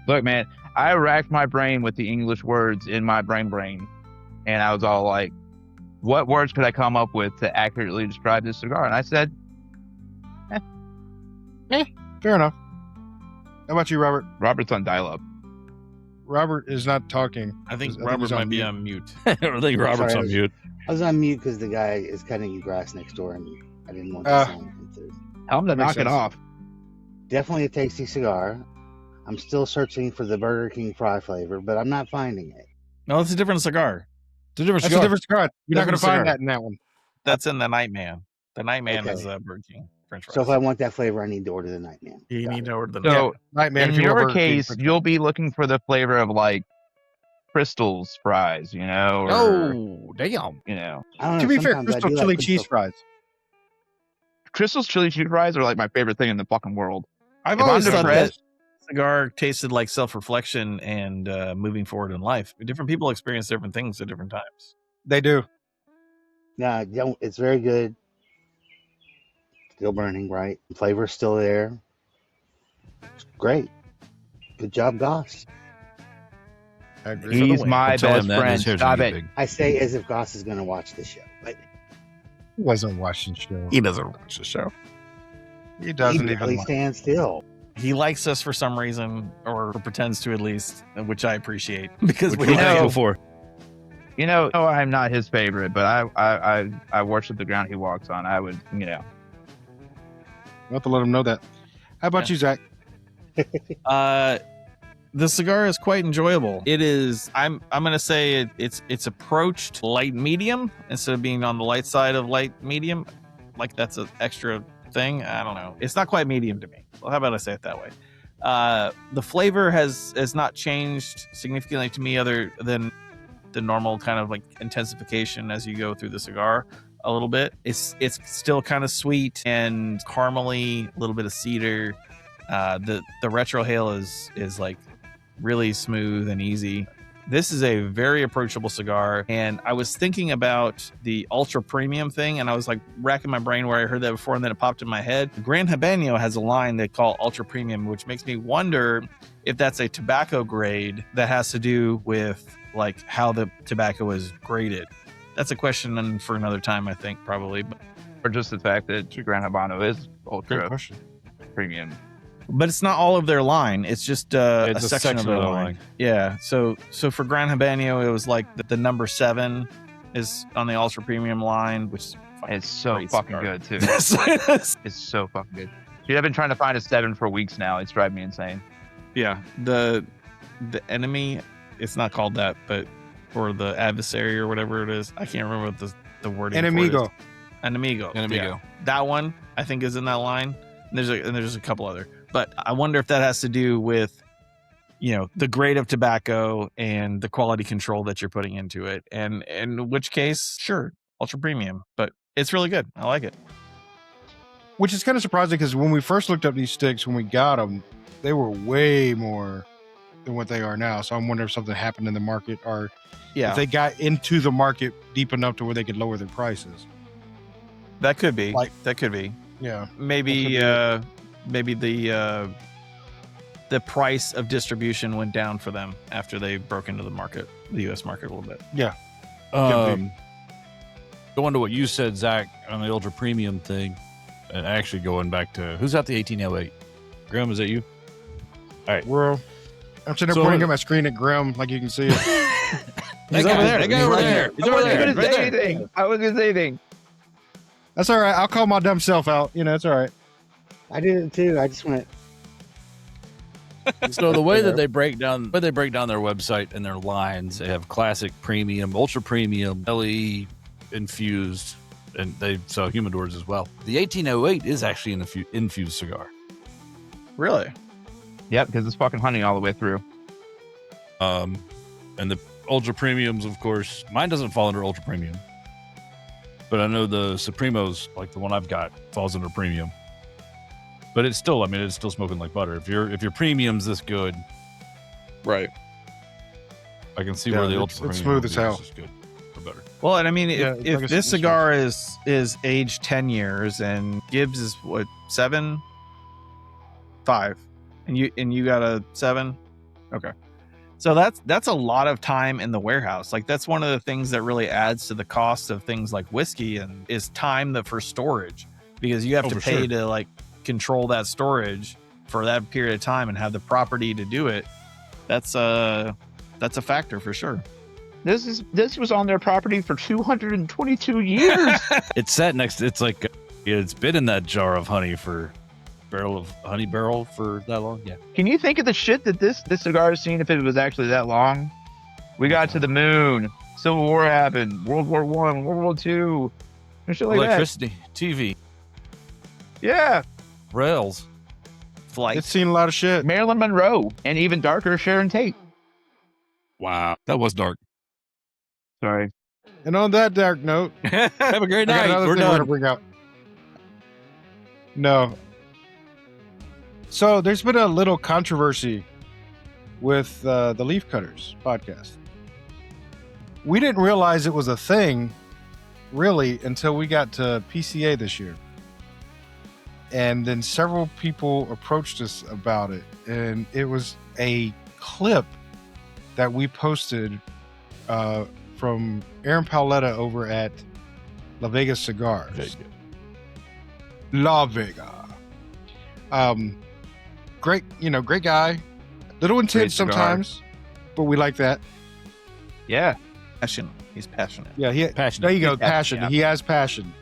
Look, man, I racked my brain with the English words in my brain, and I was all like, what words could I come up with to accurately describe this cigar? And I said, fair enough. How about you, Robert? Robert's on dial-up. Robert is not talking. I think he's Robert might be mute. on mute. I think Robert's Sorry, on mute. I was on mute because the guy is cutting grass next door, and I didn't want the Ah. sound to come through. Tell him to That makes knock it sense. off. Definitely a tasty cigar. I'm still searching for the Burger King fry flavor, but I'm not finding it. No, it's a different cigar. It's a different That's cigar. a different cigar. You're not going to Different find cigar. that in that one. That's in the Nightman. The Nightman Okay. is Burger King French fries. So if I want that flavor, I need to order the Nightman. you Got need it. to order the So Nightman. in if you want your Burger King case, French you'll be looking for the flavor of like Crystal's fries, you know? Or, Oh, damn. you know, I don't know. To be fair, sometimes I Crystal do chili like cheese Crystal. fries. Crystal's chili cheese fries are like my favorite thing in the fucking world. I've If I'm always thought that depressed- cigar tasted like self-reflection and moving forward in life. Different people experience different things at different times. They do. No, don't. It's very good. Still burning, right? Flavor's still there. It's great. Good job, Goss. I agree. He's win. my I'll tell him best that friend. his hair's Stop gonna it. get big. I say as if Goss is going to watch the show, but He wasn't watching the show. He doesn't watch the show. He doesn't he even. barely watch. stands still. He likes us for some reason, or pretends to at least, which I appreciate because Which we we know- thanked before. You know, I'm not his favorite, but I worship the ground he walks on. I would, you know. We'll have to let him know that. How about Yeah. you, Zach? The cigar is quite enjoyable. It is. I'm gonna say it's approached light medium instead of being on the light side of light medium. Like that's an extra thing. I don't know. It's not quite medium to me. Well, how about I say it that way? The flavor has not changed significantly to me, other than the normal kind of like intensification as you go through the cigar a little bit. It's still kind of sweet and caramely, a little bit of cedar. The retrohale is like really smooth and easy. This is a very approachable cigar, and I was thinking about the ultra premium thing, and I was like racking my brain where I heard that before, and then it popped in my head. Gran Habanero has a line they call ultra premium, which makes me wonder if that's a tobacco grade that has to do with like how the tobacco is graded. That's a question for another time, I think, probably. Or just the fact that Gran Habano is Great ultra question. premium. But it's not all of their line. It's just a It's a section of section their of the line. line. Yeah. So for Gran Habanero, it was like the number 7 is on the ultra premium line, which is fucking It's so great fucking cigar. good too. yeah. It's so fucking good. Dude, I've been trying to find a 7 for weeks now. It's driving me insane. The enemy, it's not called that, but or the adversary or whatever it is. I can't remember what the wording. for it is. Enemigo. Enemigo. Enemigo. Yeah. That one I think is in that line. And there's a couple other. But I wonder if that has to do with, you know, the grade of tobacco and the quality control that you're putting into it. And in which case, sure, ultra premium. But it's really good. I like it. Which is kind of surprising because when we first looked up these sticks, when we got them, they were way more than what they are now. So I'm wondering if something happened in the market or Yeah, if they got into the market deep enough to where they could lower their prices. that could be. Like- that could be. Yeah. Maybe That maybe the price of distribution went down for them after they broke into the market, the U.S. market a little bit. Going to what you said, Zach, on the ultra premium thing, and actually going back to who's got the 1808? Graham, is that you? Well, I'm sitting there So- pointing at my screen at Graham, like you can see it. He's over there. That guy over there. He's I over wasn't there. gonna Right say there. anything. I wasn't gonna say anything. That's all right. I'll call my dumb self out. You know, it's all right. I did it too. I just went. So the way that they break down, their website and their lines, they have classic, premium, ultra premium, LE infused, and they sell humidors as well. The 1808 is actually an infused cigar. Really? Yep, because it's fucking honey all the way through. And the ultra premiums, of course, mine doesn't fall under ultra premium, but I know the Supremos, like the one I've got, falls under premium. But it's still, it's still smoking like butter. If your premium's this good, Right. I can see Yeah, where the it's- ultra it's premium smooth as would be hell. just as good or better. Well, and I mean, Yeah, if, it's if like a this cigar. cigar is aged 10 years and Gibbs is what, 7, 5, and you got a 7, okay. So that's a lot of time in the warehouse. Like that's one of the things that really adds to the cost of things like whiskey and is time for storage, because you have Oh, to for pay sure. to like control that storage for that period of time and have the property to do it, that's a factor for sure. This was on their property for 222 years. It's sat next. It's like it's been in that jar of honey for barrel for that long. Yeah. Can you think of the shit that this cigar has seen if it was actually that long? We got to the moon. Civil War happened. World War I, World War II, and shit like Electricity, TV, that. Yeah. rails. Flight. It's seen a lot of shit. Marilyn Monroe, and even darker, Sharon Tate. Wow, that was dark. Sorry. And on that dark note, Have a great I got night. another We're thing we're gonna done. bring out. No. So there's been a little controversy with the Leaf Cutters podcast. We didn't realize it was a thing, really, until we got to PCA this year. And then several people approached us about it. And it was a clip that we posted from Aaron Paoletta over at La Vega Cigars. La Vega. Great, great guy. Little intense cigar. sometimes, but we like that. Yeah. Passion. He's passionate. Yeah, Passionate. there you go, He's passionate, passion. yeah. He has passion.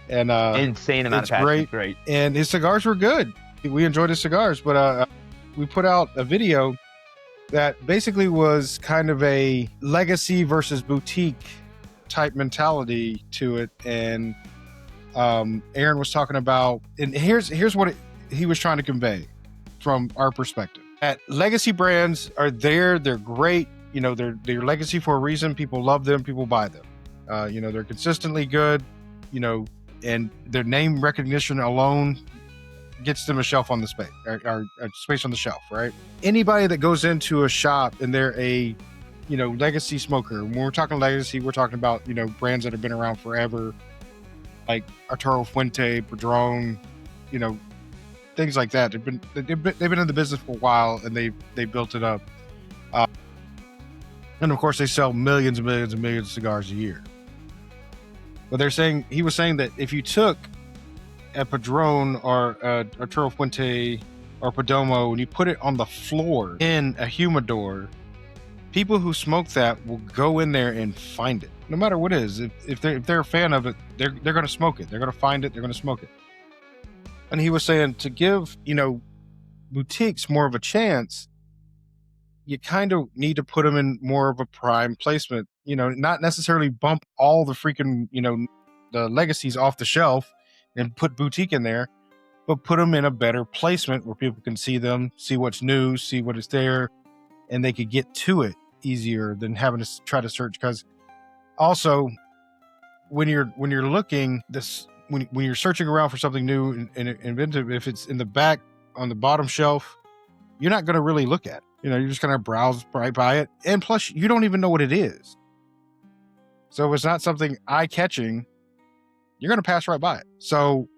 And Insane amount it's of passion. great. Great. and his cigars were good. We enjoyed his cigars, but we put out a video that basically was kind of a legacy versus boutique type mentality to it. And Aaron was talking about, and here's what he was trying to convey from our perspective. That legacy brands are there, they're great, they're legacy for a reason. People love them, people buy them. They're consistently good, and their name recognition alone gets them a shelf on the space, or a space on the shelf, right? Anybody that goes into a shop and they're a, legacy smoker. When we're talking legacy, we're talking about, brands that have been around forever, like Arturo Fuente, Padron, things like that. They've been in the business for a while, and they built it up. And of course, they sell millions and millions and millions of cigars a year. But he was saying that if you took a Padron or Arturo Fuente or Perdomo and you put it on the floor in a humidor, people who smoke that will go in there and find it, no matter what it is. If they're a fan of it, they're going to smoke it. They're going to find it. They're going to smoke it. And he was saying to give, boutiques more of a chance, you kind of need to put them in more of a prime placement, not necessarily bump all the freaking, the legacies off the shelf and put boutique in there, but put them in a better placement where people can see them, see what's new, see what is there, and they could get to it easier than having to try to search. Because also, when you're looking this, when you're searching around for something new and inventive, if it's in the back on the bottom shelf, you're not going to really look at it. You're just going to browse right by it. And plus, you don't even know what it is. So if it's not something eye-catching, you're going to pass right by it. So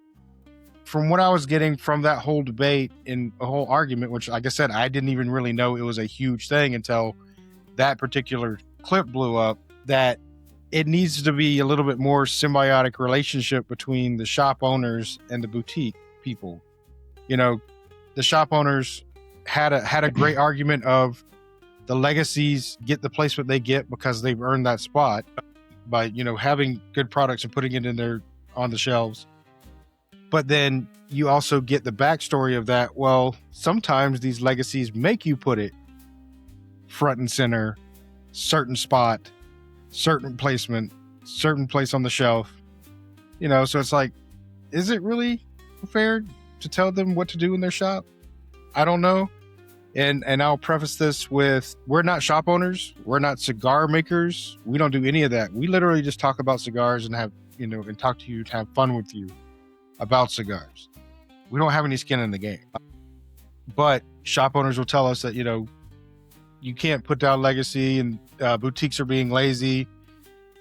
from what I was getting from that whole debate and a whole argument, which, like I said, I didn't even really know it was a huge thing until that particular clip blew up, that it needs to be a little bit more symbiotic relationship between the shop owners and the boutique people. The shop owners had a great argument of the legacies get the placement they get because they've earned that spot by, having good products and putting it in there on the shelves. But then you also get the backstory of that. Well, sometimes these legacies make you put it front and center, certain spot, certain placement, certain place on the shelf. So it's like, is it really fair to tell them what to do in their shop? I don't know. And I'll preface this with, we're not shop owners. We're not cigar makers. We don't do any of that. We literally just talk about cigars and have, and talk to you, to have fun with you about cigars. We don't have any skin in the game. But shop owners will tell us that, you can't put down legacy and boutiques are being lazy.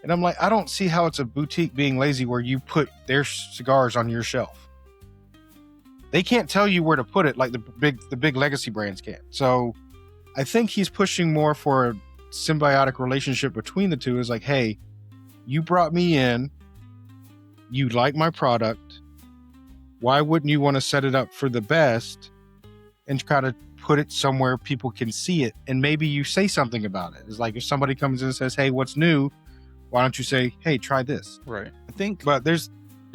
And I'm like, I don't see how it's a boutique being lazy where you put their cigars on your shelf. They can't tell you where to put it like the big legacy brands can. So I think he's pushing more for a symbiotic relationship between the two. Is like, hey, you brought me in, you like my product. Why wouldn't you want to set it up for the best and kind of put it somewhere people can see it, and maybe you say something about it. It's like if somebody comes in and says, "Hey, what's new?" Why don't you say, "Hey, try this"? Right. I think. But there's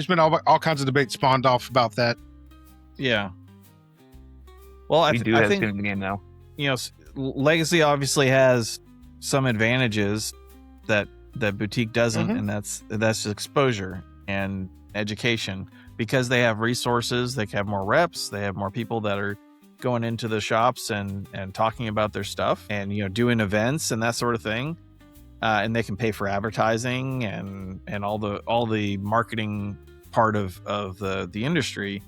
been all kinds of debate spawned off about that. Yeah. Well, I We do think have skin in the game now. Legacy obviously has some advantages that boutique doesn't, Mhm. and that's exposure and education, because they have resources. They have more reps. They have more people that are going into the shops and talking about their stuff, and doing events and that sort of thing. And they can pay for advertising and all the marketing part of the industry.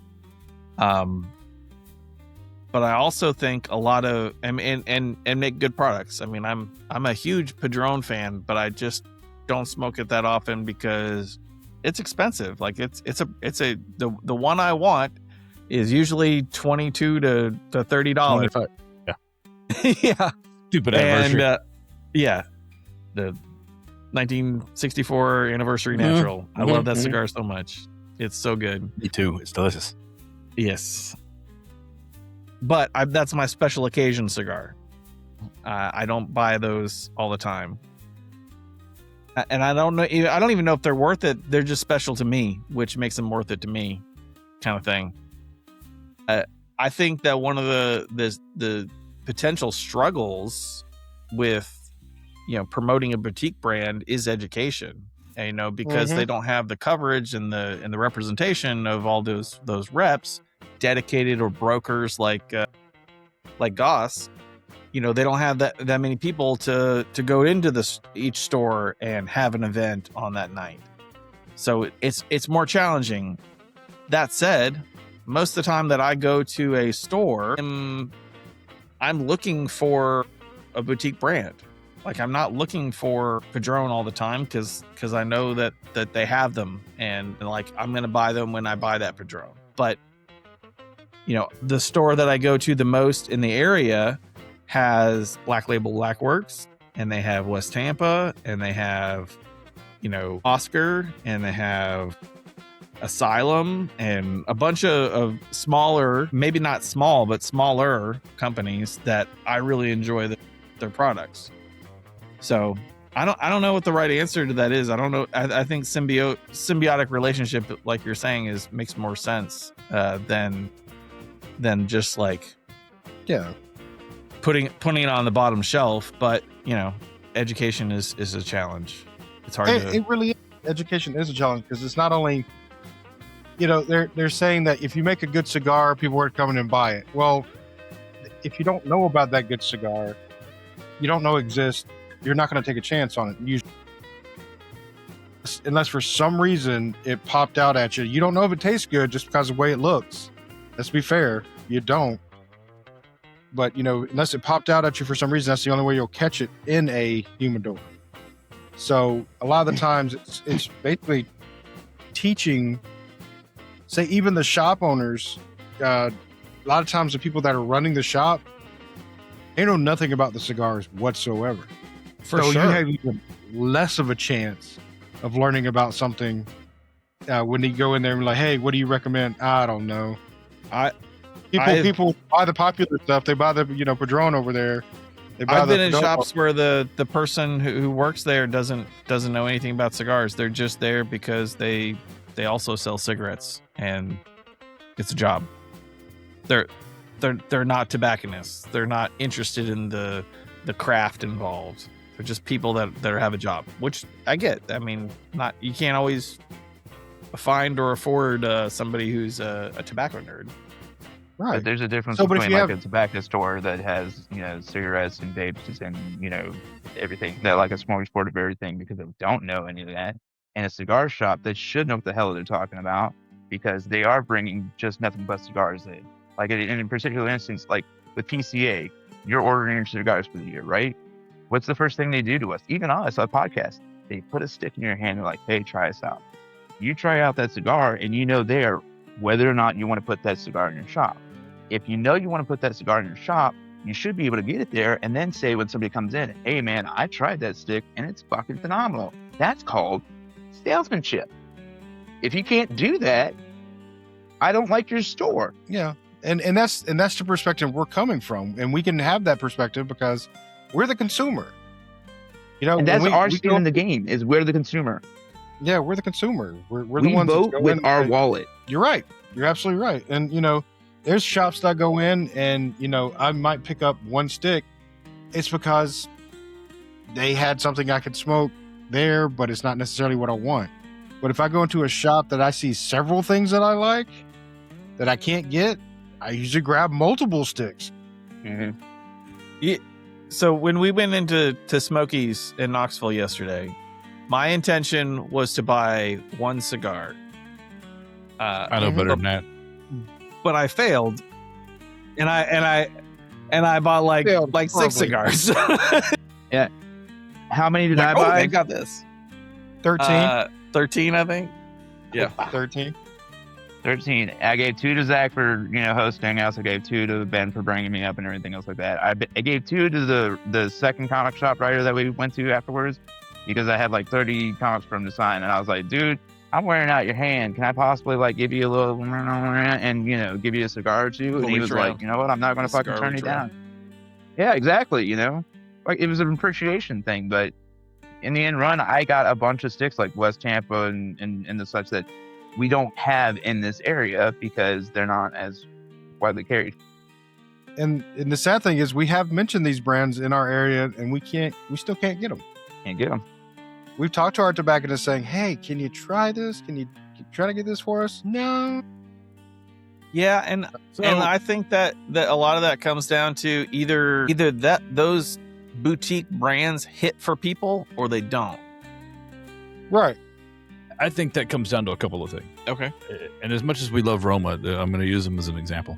But I also think a lot of and make good products. I mean, I'm a huge Padron fan, but I just don't smoke it that often because it's expensive. Like the one I want is usually $22 to $30. 25. Yeah. Stupid anniversary. And the 1964 anniversary Mhm. natural. I love that Mhm. cigar so much. It's so good. Me too. It's delicious. Yes. But that's my special occasion cigar. I don't buy those all the time. And I don't even know if they're worth it. They're just special to me, which makes them worth it to me, kind of thing. I think that one of the potential struggles with promoting a boutique brand is education. And, because Mhm. they don't have the coverage and the representation of all those reps, dedicated or brokers like Goss. They don't have that many people to go into each store and have an event on that night. So it's more challenging. That said, most of the time that I go to a store, I'm looking for a boutique brand. Like, I'm not looking for Padron all the time because I know that they have them, and like I'm going to buy them when I buy that Padron. But the store that I go to the most in the area has Black Label Blackworks, and they have West Tampa, and they have Oscar, and they have Asylum, and a bunch of smaller, maybe not small, but smaller companies that I really enjoy their products. So I don't know what the right answer to that is. I don't know. I think symbiotic relationship, like you're saying, makes more sense than just like putting it on the bottom shelf. But education is a challenge. It's hard to. It really is. Education is a challenge because it's not only, they're saying that if you make a good cigar, people are coming and buy it. Well, if you don't know about that good cigar, you don't know exists, you're not going to take a chance on it. Usually, unless for some reason it popped out at you. You don't know if it tastes good just because of the way it looks. Let's be fair, you don't. But unless it popped out at you for some reason, that's the only way you'll catch it in a humidor. So a lot of the times it's basically teaching, say, even the shop owners. A lot of times the people that are running the shop, they know nothing about the cigars whatsoever. For so sure. you have even less of a chance of learning about something when you go in there and be like, "Hey, what do you recommend?" I don't know. People buy the popular stuff. They buy the Padron over there. I've been in shops where the person who works there doesn't know anything about cigars. They're just there because they also sell cigarettes, and it's a job. They're not tobacconists. They're not interested in the craft involved. They're just people that have a job, which I get. I mean, you can't always find or afford somebody who's a tobacco nerd. Right. But there's a difference So, but if between you like have- a tobacco store that has, cigarettes and vapes and, everything, that like a smorgasbord of everything because they don't know any of that, and a cigar shop that should know what the hell they're talking about because they are bringing just nothing but cigars in. Like in a particular instance, like with PCA, you're ordering your cigars for the year, right? What's the first thing they do to us? Even us, a podcast, they put a stick in your hand. They're like, "Hey, try us out." You try out that cigar, and there whether or not you want to put that cigar in your shop. If you know you want to put that cigar in your shop, you should be able to get it there and then say when somebody comes in, "Hey man, I tried that stick and it's fucking phenomenal." That's called salesmanship. If you can't do that, I don't like your store. Yeah. And that's the perspective we're coming from, and we can have that perspective because we're the consumer. You know, And that's when our we skin in the game, is we're the consumer. Yeah, we're the consumer. We're the We ones that vote go with in our and- wallet. You're right. You're absolutely right. And you know, there's shops that I go in, and you know, I might pick up one stick. It's because they had something I could smoke there, but it's not necessarily what I want. But if I go into a shop that I see several things that I like that I can't get, I usually grab multiple sticks. So when we went into Smokies in Knoxville yesterday, my intention was to buy one cigar. I know better than that. But I failed, and I bought like Failed, six probably. cigars. How many did I Like, oh, buy? I got this. 13. 13, I think. Yeah. 13. 13. I gave 2 to Zach for, you know, hosting. I also gave 2 to Ben for bringing me up and everything else like that. I gave 2 to the second comic shop writer that we went to afterwards because I had like 30 comics for him to sign. And I was like, dude, I'm wearing out your hand. Can I possibly like give you a little and, you know, give you a cigar or two? And he was like, you know what? I'm not going to fucking turn you down. Yeah, exactly. You know, like it was an appreciation thing. But in the end run, I got a bunch of sticks like West Tampa and the such that we don't have in this area because they're not as widely carried. And the sad thing is, we have mentioned these brands in our area, and we still can't get them. Can't get them. We've talked to our tobacconists saying, "Hey, can you try this? Can you try to get this for us?" No. Yeah, and I think that a lot of that comes down to either that those boutique brands hit for people or they don't. Right. I think that comes down to a couple of things. Okay. And as much as we love Roma, I'm going to use them as an example.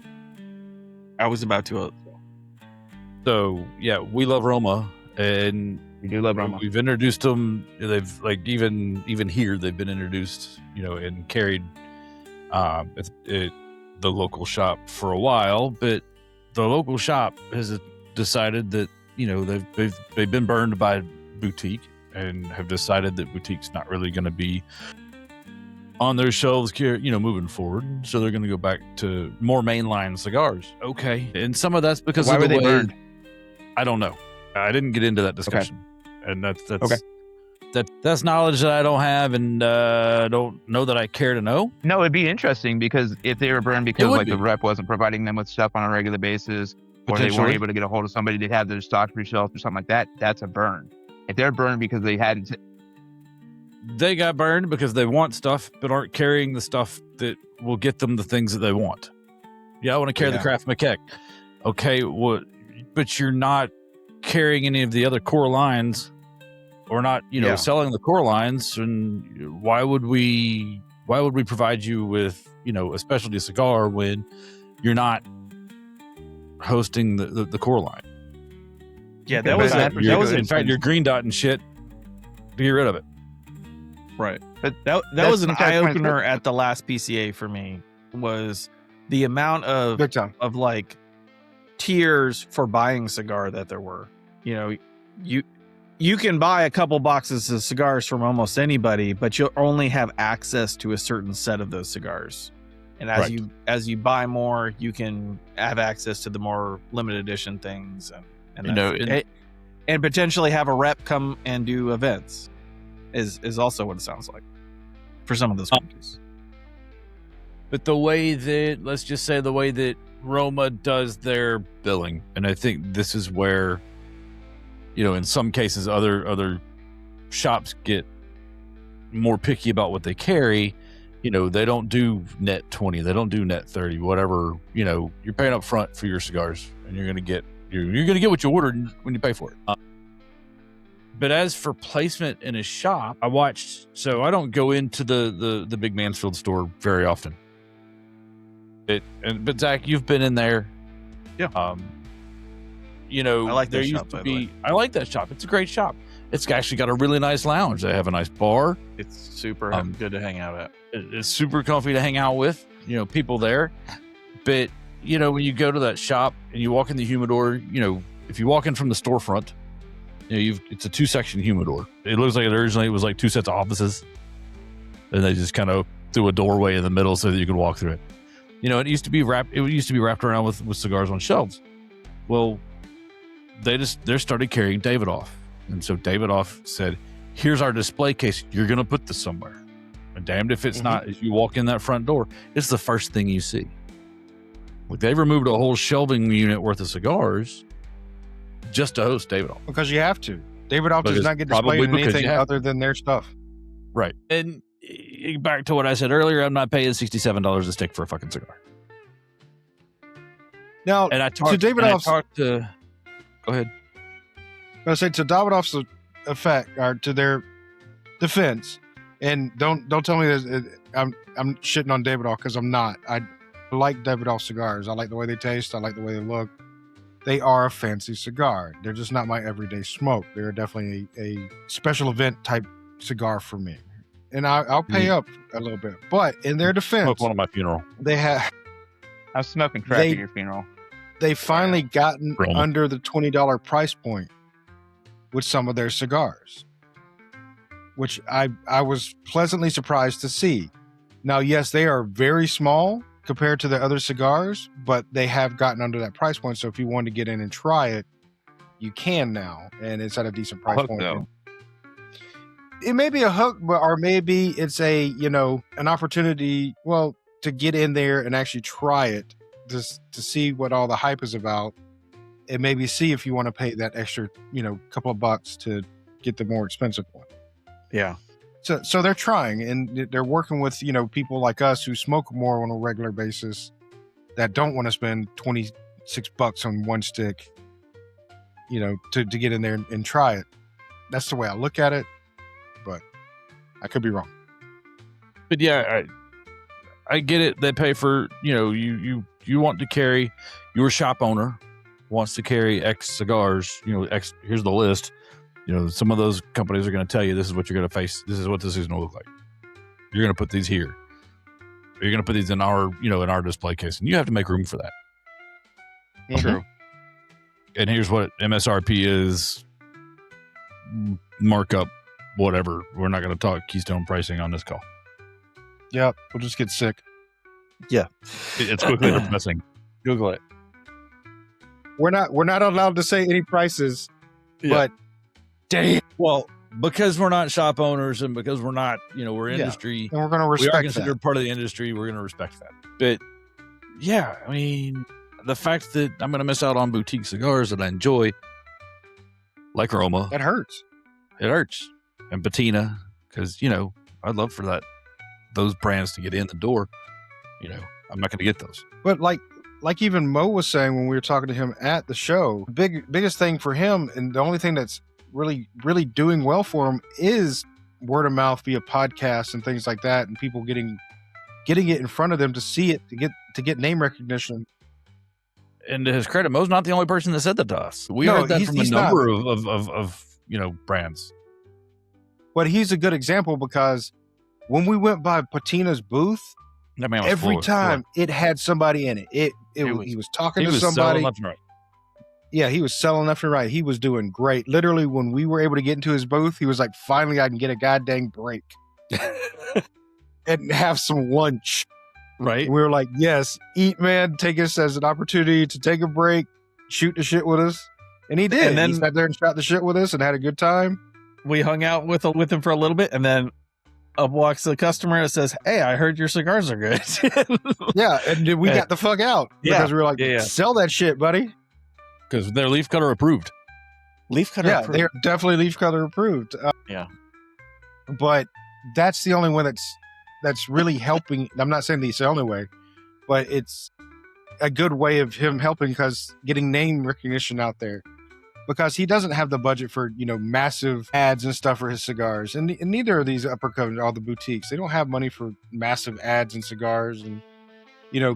I was about to. So yeah, we love Roma, and We do love Roma. we've introduced them. They've like even here they've been introduced, you know, and carried at the local shop for a while. But the local shop has decided that, you know, they've been burned by boutique and have decided that boutique's not really going to be on their shelves, you know, moving forward. So they're going to go back to more mainline cigars. Okay. And some of that's because Why of were the they way, burned? I don't know. I didn't get into that discussion. And that's Okay. that's knowledge that I don't have, and don't know that I care to know. No, it'd be interesting because if they were burned because would like be. the rep wasn't providing them with stuff on a regular basis, or they weren't Potentially. able to get a hold of somebody to have their stock reshelved or something like that, that's a burn. If they're burned because they had They got burned because they want stuff, but aren't carrying the stuff that will get them the things that they want. Yeah, I want to carry the Kraft McKeck. Okay, but you're not carrying any of the other core lines, or not, you know, selling the core lines. And why would we provide you with, you know, a specialty cigar when you're not hosting the core line? Yeah, Okay, that but was that- that was in fact, you're green dotting shit to get rid of it. right. But That that's was an the entire eye point. opener at the last PCA for me, was the amount of Big time. like tiers for buying cigar that there were. You know, you can buy a couple boxes of cigars from almost anybody, but you'll only have access to a certain set of those cigars. And as you buy more, you can have access to the more limited edition things, and You know, and potentially have a rep come and do events. Is also what it sounds like for some of those companies. But the way that Roma does their billing, and I think this is where, you know, in some cases other shops get more picky about what they carry. You know, they don't do net 20, they don't do net 30, whatever. You know, you're paying up front for your cigars, and you're gonna get what you ordered when you pay for it. But as for placement in a shop, so I don't go into the big Mansfield store very often. But Zach, you've been in there. Yeah. You know, I like that there shop, used to by the way. be. I like that shop. It's a great shop. It's actually got a really nice lounge. They have a nice bar. It's super good to hang out at. It's super comfy to hang out with. You know, people there. But you know, when you go to that shop and you walk in the humidor, you know, if you walk in from the storefront, you know, it's a 2-section humidor. It looks like originally it was like 2 sets of offices, and they just kind of threw a doorway in the middle so that you could walk through it. It used to be wrapped around with cigars on shelves. Well, they started carrying Davidoff. And so Davidoff said, here's our display case. You're going to put this somewhere. And damned if it's not, as you walk in that front door, it's the first thing you see. Like, they removed a whole shelving unit worth of cigars just to host Davidoff. Because you have to. Davidoff does not get displayed in anything other than their stuff. Right. And back to what I said earlier, I'm not paying $67 a stick for a fucking cigar. Now, and I talked to go ahead. I say to Davidoff's effect, or to their defense, and don't tell me that I'm shitting on Davidoff, because I'm not. I like Davidoff cigars. I like the way they taste. I like the way they look. They are a fancy cigar. They're just not my everyday smoke. They're definitely a special event type cigar for me, and I'll pay up a little bit. But in their defense, smoke one at my funeral. They have. I was smoking crack at your funeral. They finally gotten under the $20 price point with some of their cigars, which I was pleasantly surprised to see. Now, yes, they are very small compared to the other cigars, but they have gotten under that price point. So if you want to get in and try it, you can now, and it's at a decent price point. Though. It may be a hook, or maybe it's an opportunity, to get in there and actually try it, just to see what all the hype is about, and maybe see if you want to pay that extra, couple of bucks to get the more expensive one. Yeah. So they're trying, and they're working with, people like us who smoke more on a regular basis, that don't want to spend $26 on one stick, to get in there and try it. That's the way I look at it, but I could be wrong. But yeah, I get it. They pay for, you want to carry, your shop owner wants to carry X cigars, X, here's the list. Some of those companies are going to tell you, this is what you're going to face. This is what this is going to look like. You're going to put these here. You're going to put these in our, in our display case, and you have to make room for that. True. And here's what MSRP is, markup, whatever. We're not going to talk Keystone pricing on this call. Yep. We'll just get sick. Yeah. It's quickly depressing. Google it. We're not allowed to say any prices, but damn. Well, because we're not shop owners, and because we're not, we're industry, and we're going to respect we are considered part of the industry. We're going to respect that. But yeah, I mean, the fact that I'm going to miss out on boutique cigars that I enjoy, like Roma, that hurts. It hurts. And Patina, because I'd love for those brands to get in the door. I'm not going to get those. But like even Mo was saying when we were talking to him at the show, biggest thing for him, and the only thing that's really, really doing well for him, is word of mouth via podcasts and things like that, and people getting it in front of them to see it, to get name recognition. And to his credit, Mo's not the only person that said that to us. We heard that from a number of brands. But he's a good example, because when we went by Patina's booth, every time it had somebody in it. He was talking to somebody. Left and right. Yeah, he was selling left and right. He was doing great. Literally, when we were able to get into his booth, he was like, finally, I can get a goddamn break and have some lunch. Right. And we were like, yes, eat, man. Take us as an opportunity to take a break, shoot the shit with us. And he did. And then he sat there and shot the shit with us and had a good time. We hung out with him for a little bit, and then up walks the customer and says, "Hey, I heard your cigars are good." Yeah, and we got the fuck out because we were like, sell that shit, buddy. Because they're leaf cutter approved. Leaf cutter approved. They're definitely leaf cutter approved. But that's the only one that's really helping. I'm not saying that it's the only way, but it's a good way of him helping, because getting name recognition out there. Because he doesn't have the budget for, massive ads and stuff for his cigars. And neither of these upper companies, all the boutiques, they don't have money for massive ads and cigars and,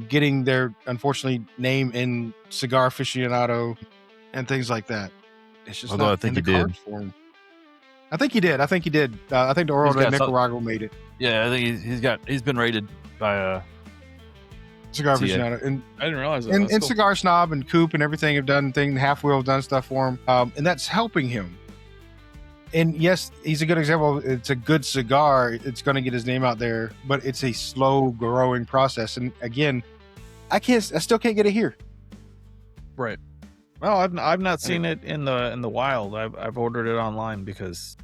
getting their, unfortunately, name in Cigar Aficionado and things like that. It's just not in the cards for him. I think he did. I think the Oro de Nicaragua made it. Yeah, I think he's been rated by Cigar Aficionado, and I didn't realize that. And cool. Cigar Snob and Coop and everything have done things. Half Wheel have done stuff for him, and that's helping him. And yes, he's a good example. It's a good cigar. It's going to get his name out there, but it's a slow growing process. And again, I still can't get it here. Right. Well, I've not seen it in the wild. I've ordered it online because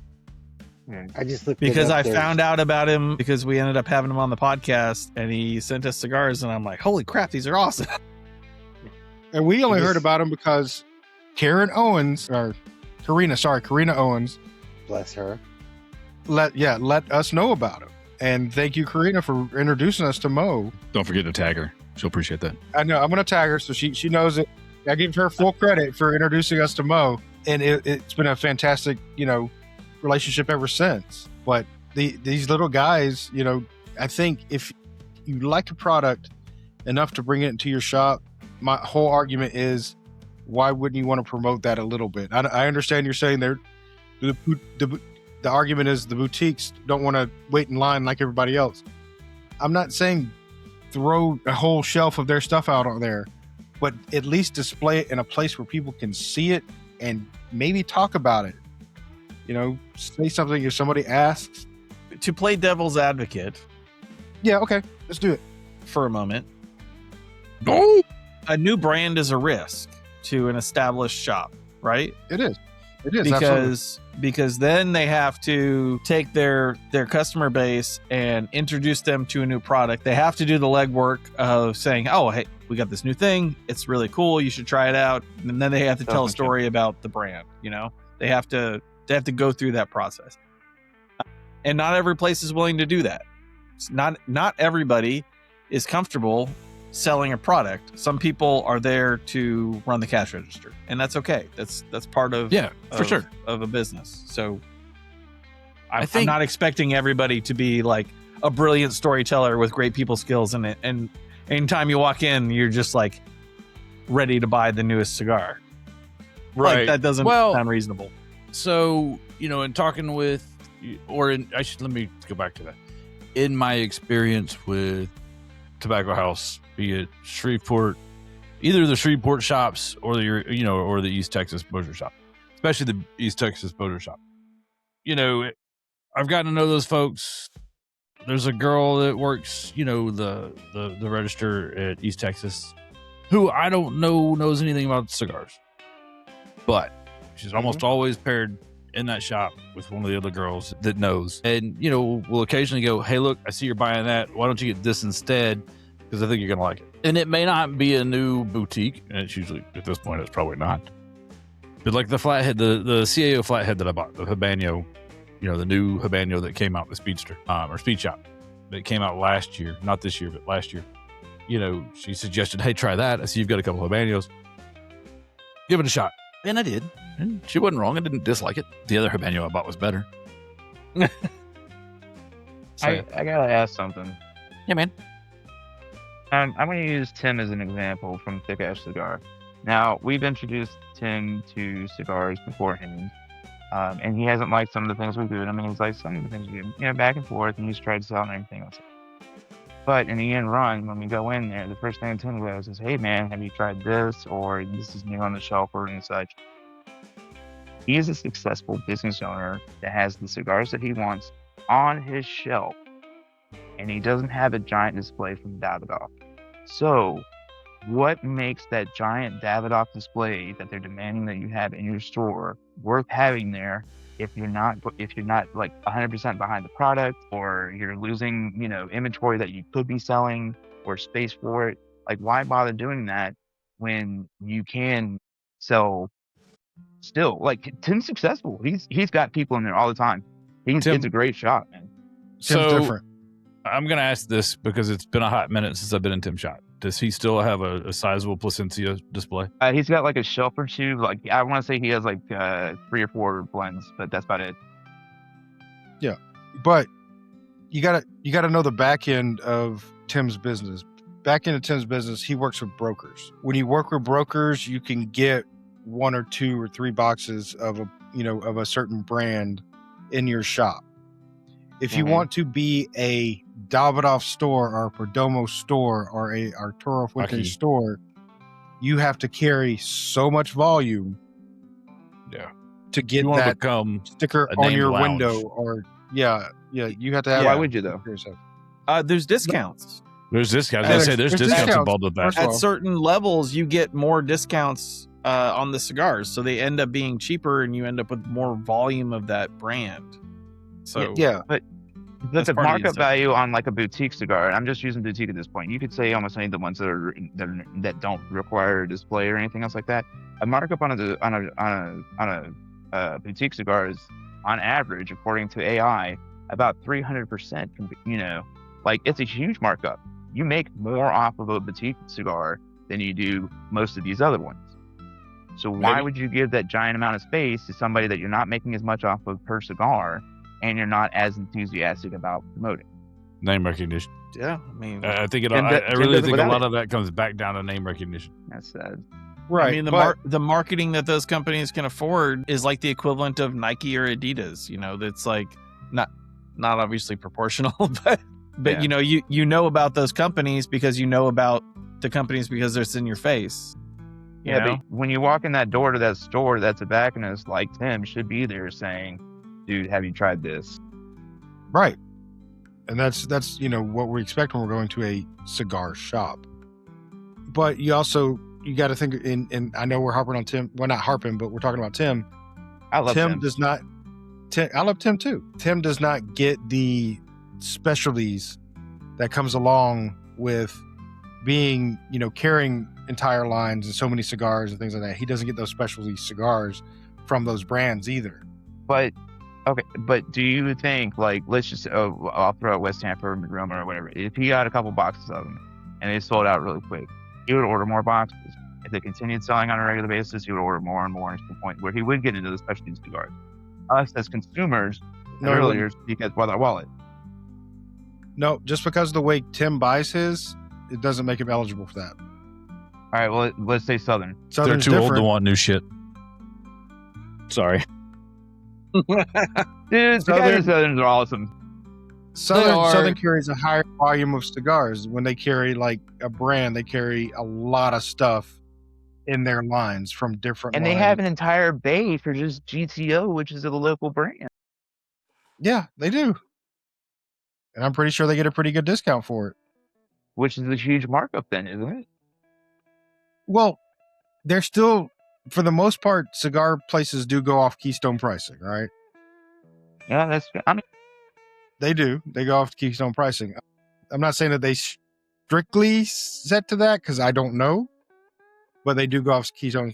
I just looked it up. I There's- found out about him because we ended up having him on the podcast and he sent us cigars and I'm like, holy crap, these are awesome. And we only It heard is- about him because Karina Owens, bless her. let us know about him. And thank you, Karina, for introducing us to Mo. Don't forget to tag her. She'll appreciate that. I know I'm going to tag her so she knows it. I give her full credit for introducing us to Mo, and it's been a fantastic, relationship ever since. But these little guys, I think if you like a product enough to bring it into your shop, my whole argument is, why wouldn't you want to promote that a little bit? I understand you're saying the argument is the boutiques don't want to wait in line like everybody else. I'm not saying throw a whole shelf of their stuff out on there, but at least display it in a place where people can see it and maybe talk about it. Say something if somebody asks. To play devil's advocate Yeah, okay, let's do it. for a moment, No. a new brand is a risk to an established shop, right? It is. Absolutely. Because then they have to take their customer base and introduce them to a new product. They have to do the legwork of saying, "Oh, hey, we got this new thing. It's really cool. You should try it out." And then they have to tell a story about the brand. They have to go through that process. And not every place is willing to do that. It's not everybody is comfortable selling a product. Some people are there to run the cash register, and that's okay. That's part of For sure. of a business. So I'm think- not expecting everybody to be like a brilliant storyteller with great people skills in it. And anytime you walk in, you're just like ready to buy the newest cigar. Right. Like, that doesn't Well- sound reasonable. So, in talking with, let me go back to that. In my experience with tobacco house, be it Shreveport, either the Shreveport shops or or the East Texas Butcher shop, especially the East Texas Butcher shop. I've gotten to know those folks. There's a girl that works, the register at East Texas, who I don't know knows anything about cigars, but she's almost always paired in that shop with one of the other girls that knows. And, we'll occasionally go, "Hey, look, I see you're buying that. Why don't you get this instead? Because I think you're going to like it." And it may not be a new boutique. And it's usually, at this point, it's probably not. But like the flathead, the CAO flathead that I bought, the Habanero, the new Habanero that came out, the Speedster, or Speed Shop, that came out last year, not this year, but last year. She suggested, "Hey, try that. I see you've got a couple of Habaneros. Give it a shot." And I did. And she wasn't wrong. I didn't dislike it. The other Habanero I bought was better. I gotta ask something. Yeah, man. I'm going to use Tim as an example from Thick Ash Cigar. Now, we've introduced Tim to cigars beforehand, and he hasn't liked some of the things we do. I mean, he's liked some of the things we do, back and forth, and he's tried to sell and everything else. But in the end run, when we go in there, the first thing Tim goes is, "Hey, man, have you tried this?" Or "This is new on the shelf," or and such. He is a successful business owner that has the cigars that he wants on his shelf, and he doesn't have a giant display from Davidoff. So, what makes that giant Davidoff display that they're demanding that you have in your store worth having there if you're not like 100% behind the product, or you're losing, inventory that you could be selling or space for it? Like, why bother doing that when you can sell still? Like, Tim's successful. He's got people in there all the time. It's a great shop, man. Tim's different. I'm going to ask this because it's been a hot minute since I've been in Tim's shop. Does he still have a sizable Placencia display? He's got like a shelf or two. Like, I want to say he has like 3 or 4 blends, but that's about it. Yeah, but you gotta know the back end of Tim's business. Back end of Tim's business, he works with brokers. When you work with brokers, you can get 1 or 2 or 3 boxes of a certain brand in your shop. If you want to be a Davidoff store or a Perdomo store or a Arturo Fuente Lucky. store, you have to carry so much volume. Yeah. To get You want to that become sticker a on named your lounge. window, or you have to have. Why would you though? There's discounts. There's discounts. I say there's discounts involved with that. First of At all. certain levels, you get more discounts on the cigars, so they end up being cheaper, and you end up with more volume of that brand. So Yeah. But That's the part of the markup incentive. value on like a boutique cigar, and I'm just using boutique at this point. You could say almost any of the ones that don't require a display or anything else like that. A markup on a boutique cigar is on average, according to AI, about 300%. You know, like it's a huge markup. You make more off of a boutique cigar than you do most of these other ones. So why Maybe. would you give that giant amount of space to somebody that you're not making as much off of per cigar, and you're not as enthusiastic about promoting? Name recognition. yeah, I mean, I think it. Tim I does really it think a without lot it. of that comes back down to name recognition. That's sad. Right. I mean, the marketing that those companies can afford is like the equivalent of Nike or Adidas. You know, that's like not obviously proportional, but Yeah. you know, you know about those companies because you know about the companies because it's in your face. You Yeah, know? but when you walk in that door to that store, that tobacconist like Tim should be there saying, "Dude, have you tried this?" Right. And that's what we expect when we're going to a cigar shop. But you got to think, and I know we're harping on Tim. We're not harping, but we're talking about Tim. I love Tim Tim. does not. I love Tim too. Tim does not get the specialties that comes along with being, carrying entire lines and so many cigars and things like that. He doesn't get those specialty cigars from those brands either. But okay, but do you think, like, let's just I'll throw out West Tampa or Roma or whatever. If he got a couple boxes of them and they sold out really quick, he would order more boxes. If they continued selling on a regular basis, he would order more and more to the point where he would get into the specialty cigars. Us as consumers, No, he earlier, because with our wallet. No, just because of the way Tim buys his, it doesn't make him eligible for that. All right, well, let's say Southern. Southern's They're too old to different. want new shit. Sorry. Dude, the guys Southern- at Southern's are awesome. Southern carries a higher volume of cigars. When they carry like a brand, they carry a lot of stuff in their lines from different And they lines. have an entire bay for just GTO, which is a local brand. Yeah, they do. And I'm pretty sure they get a pretty good discount for it. Which is a huge markup then, isn't it? Well, they're still, for the most part, cigar places do go off Keystone pricing, right? Yeah, that's, I mean, They do. They go off Keystone pricing. I'm not saying that they strictly set to that because I don't know, but they do go off Keystone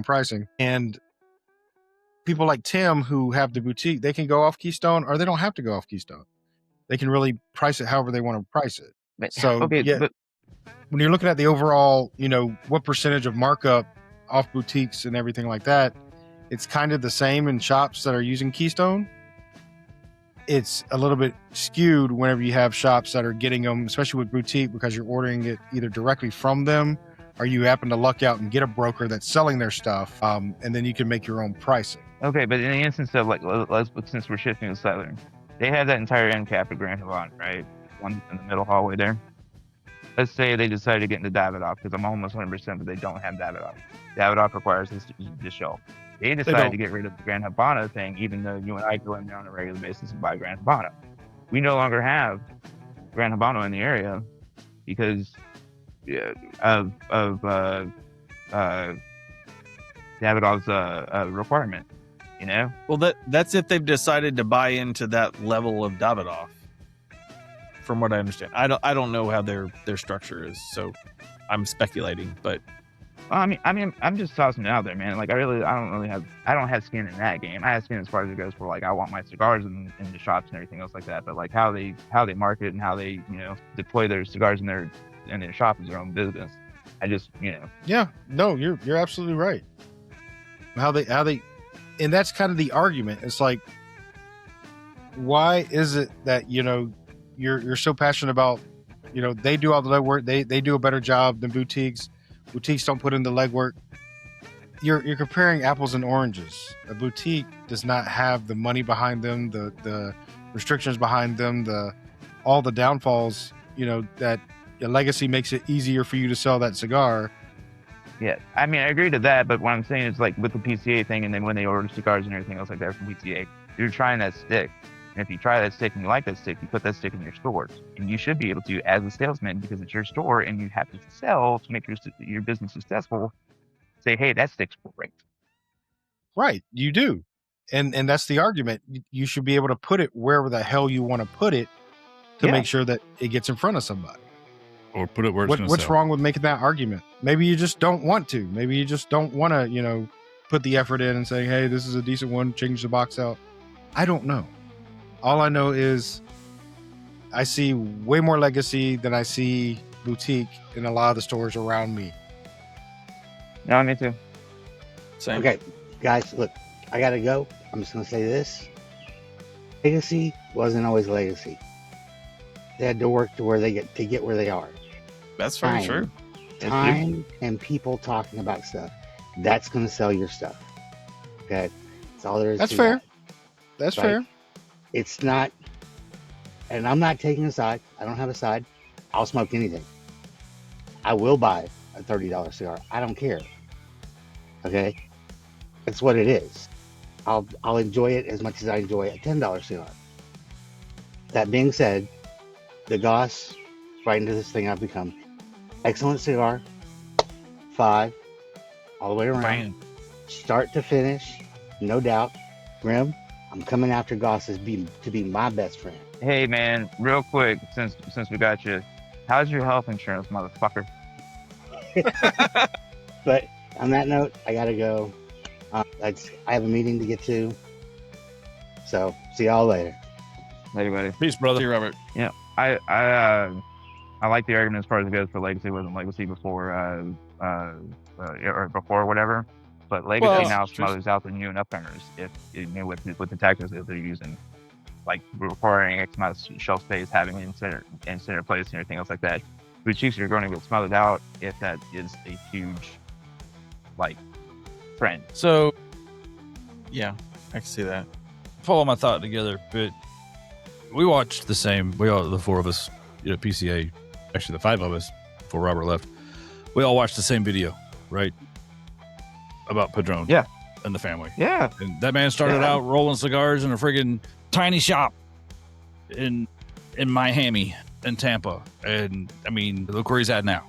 pricing. And people like Tim who have the boutique, they can go off Keystone or they don't have to go off Keystone. They can really price it however they want to price it. but- So, okay, yeah. but When you're looking at the overall, what percentage of markup off boutiques and everything like that, it's kind of the same in shops that are using Keystone. It's a little bit skewed whenever you have shops that are getting them, especially with boutique, because you're ordering it either directly from them or you happen to luck out and get a broker that's selling their stuff, and then you can make your own pricing. okay, but in the instance of, like, since we're shifting to Southern, they have that entire end cap at Grand Havana, right? One in the middle hallway there. Let's say they decide to get into Davidoff, because I'm almost 100% that they don't have Davidoff. Davidoff requires this to shelf. They decide don't. to get rid of the Grand Habana thing, even though you and I go in there on a regular basis and buy Grand Habana. We no longer have Grand Habano in the area because of Davidoff's requirement. Well, that's if they've decided to buy into that level of Davidoff. From what I understand, I don't know how their structure is, so I'm speculating. But I mean, I'm just tossing it out there, man. Like, I don't have skin in that game. I have skin as far as it goes for, like, I want my cigars in the shops and everything else like that. But, like, how they market and how they deploy their cigars in their shop is their own business. I just Yeah, no, you're absolutely right. How they, and that's kind of the argument. It's like, why is it that you're so passionate about, they do all the legwork. They do a better job than boutiques. Boutiques don't put in the legwork. You're comparing apples and oranges. A boutique does not have the money behind them, the restrictions behind them, all the downfalls. That a legacy makes it easier for you to sell that cigar. Yeah, I mean, I agree to that, but what I'm saying is, like, with the PCA thing, and then when they order cigars and everything else like that from PCA, you're trying that stick. And if you try that stick and you like that stick, you put that stick in your stores. And you should be able to, as a salesman, because it's your store and you have to sell to make your business successful, say, hey, that stick's great. Right, you do. And that's the argument. You should be able to put it wherever the hell you want to put it to make sure that it gets in front of somebody. Or put it where it's What's wrong with making that argument? Maybe you just don't want to. Maybe you just don't want to, put the effort in and say, hey, this is a decent one, change the box out. I don't know. All I know is I see way more legacy than I see boutique in a lot of the stores around me. No, me too. Same. Okay, guys, look, I gotta go. I'm just gonna say this. Legacy wasn't always legacy. They had to work to where they get where they are. That's very Time. true. Time and people talking about stuff. That's gonna sell your stuff. Okay. That's all there is. That's to fair. that. That's Right. fair. It's not, and I'm not taking a side. I don't have a side. I'll smoke anything. I will buy a $30 cigar. I don't care. Okay. That's what it is. I'll enjoy it as much as I enjoy a $10 cigar. That being said, the Goss, right into this thing I've become. Excellent cigar. 5, all the way around. Bam. Start to finish, no doubt. Grim, I'm coming after Goss to be my best friend. Hey, man, real quick, since we got you, how's your health insurance, motherfucker? But on that note, I gotta go. I have a meeting to get to. So see y'all later. Later, buddy. Peace, brother. See you, Robert. I like the argument as far as it goes for legacy. It wasn't legacy before, or before whatever. But legacy Well, now just- smothers out the new and upcomers with the tactics that they're using, like requiring X amount of shelf space, having it in center place, and everything else like that. Boutiques are going to get smothered out if that is a huge trend. So, yeah, I can see that. Follow my thought together, but we watched the same. The 4 of us, PCA, actually the 5 of us before Robert left. We all watched the same video, right? About Padron, Yeah. and the family. Yeah, And that man started out rolling cigars in a friggin' tiny shop in Miami and Tampa, and I mean, look where he's at now.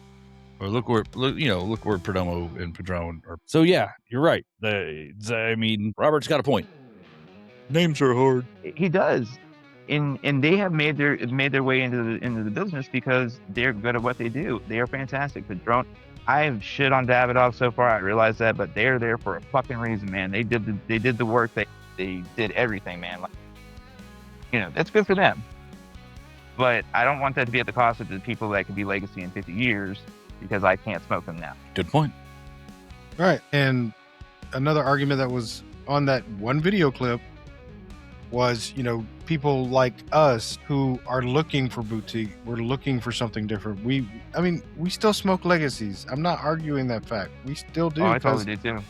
Or look where Perdomo and Padron are. So yeah, you're right. Robert's got a point. Names are hard. he does. And they have made their way into the business because they're good at what they do. They are fantastic. Padron, I've shit on Davidoff so far. I realize that, but they're there for a fucking reason, man. They did the work. They did everything, man. That's good for them. But I don't want that to be at the cost of the people that could be legacy in 50 years because I can't smoke them now. Good point. All right. And another argument that was on that one video clip was, people like us who are looking for boutique. We're looking for something different. We still smoke legacies. I'm not arguing that fact. We still do. Oh, I because totally do too.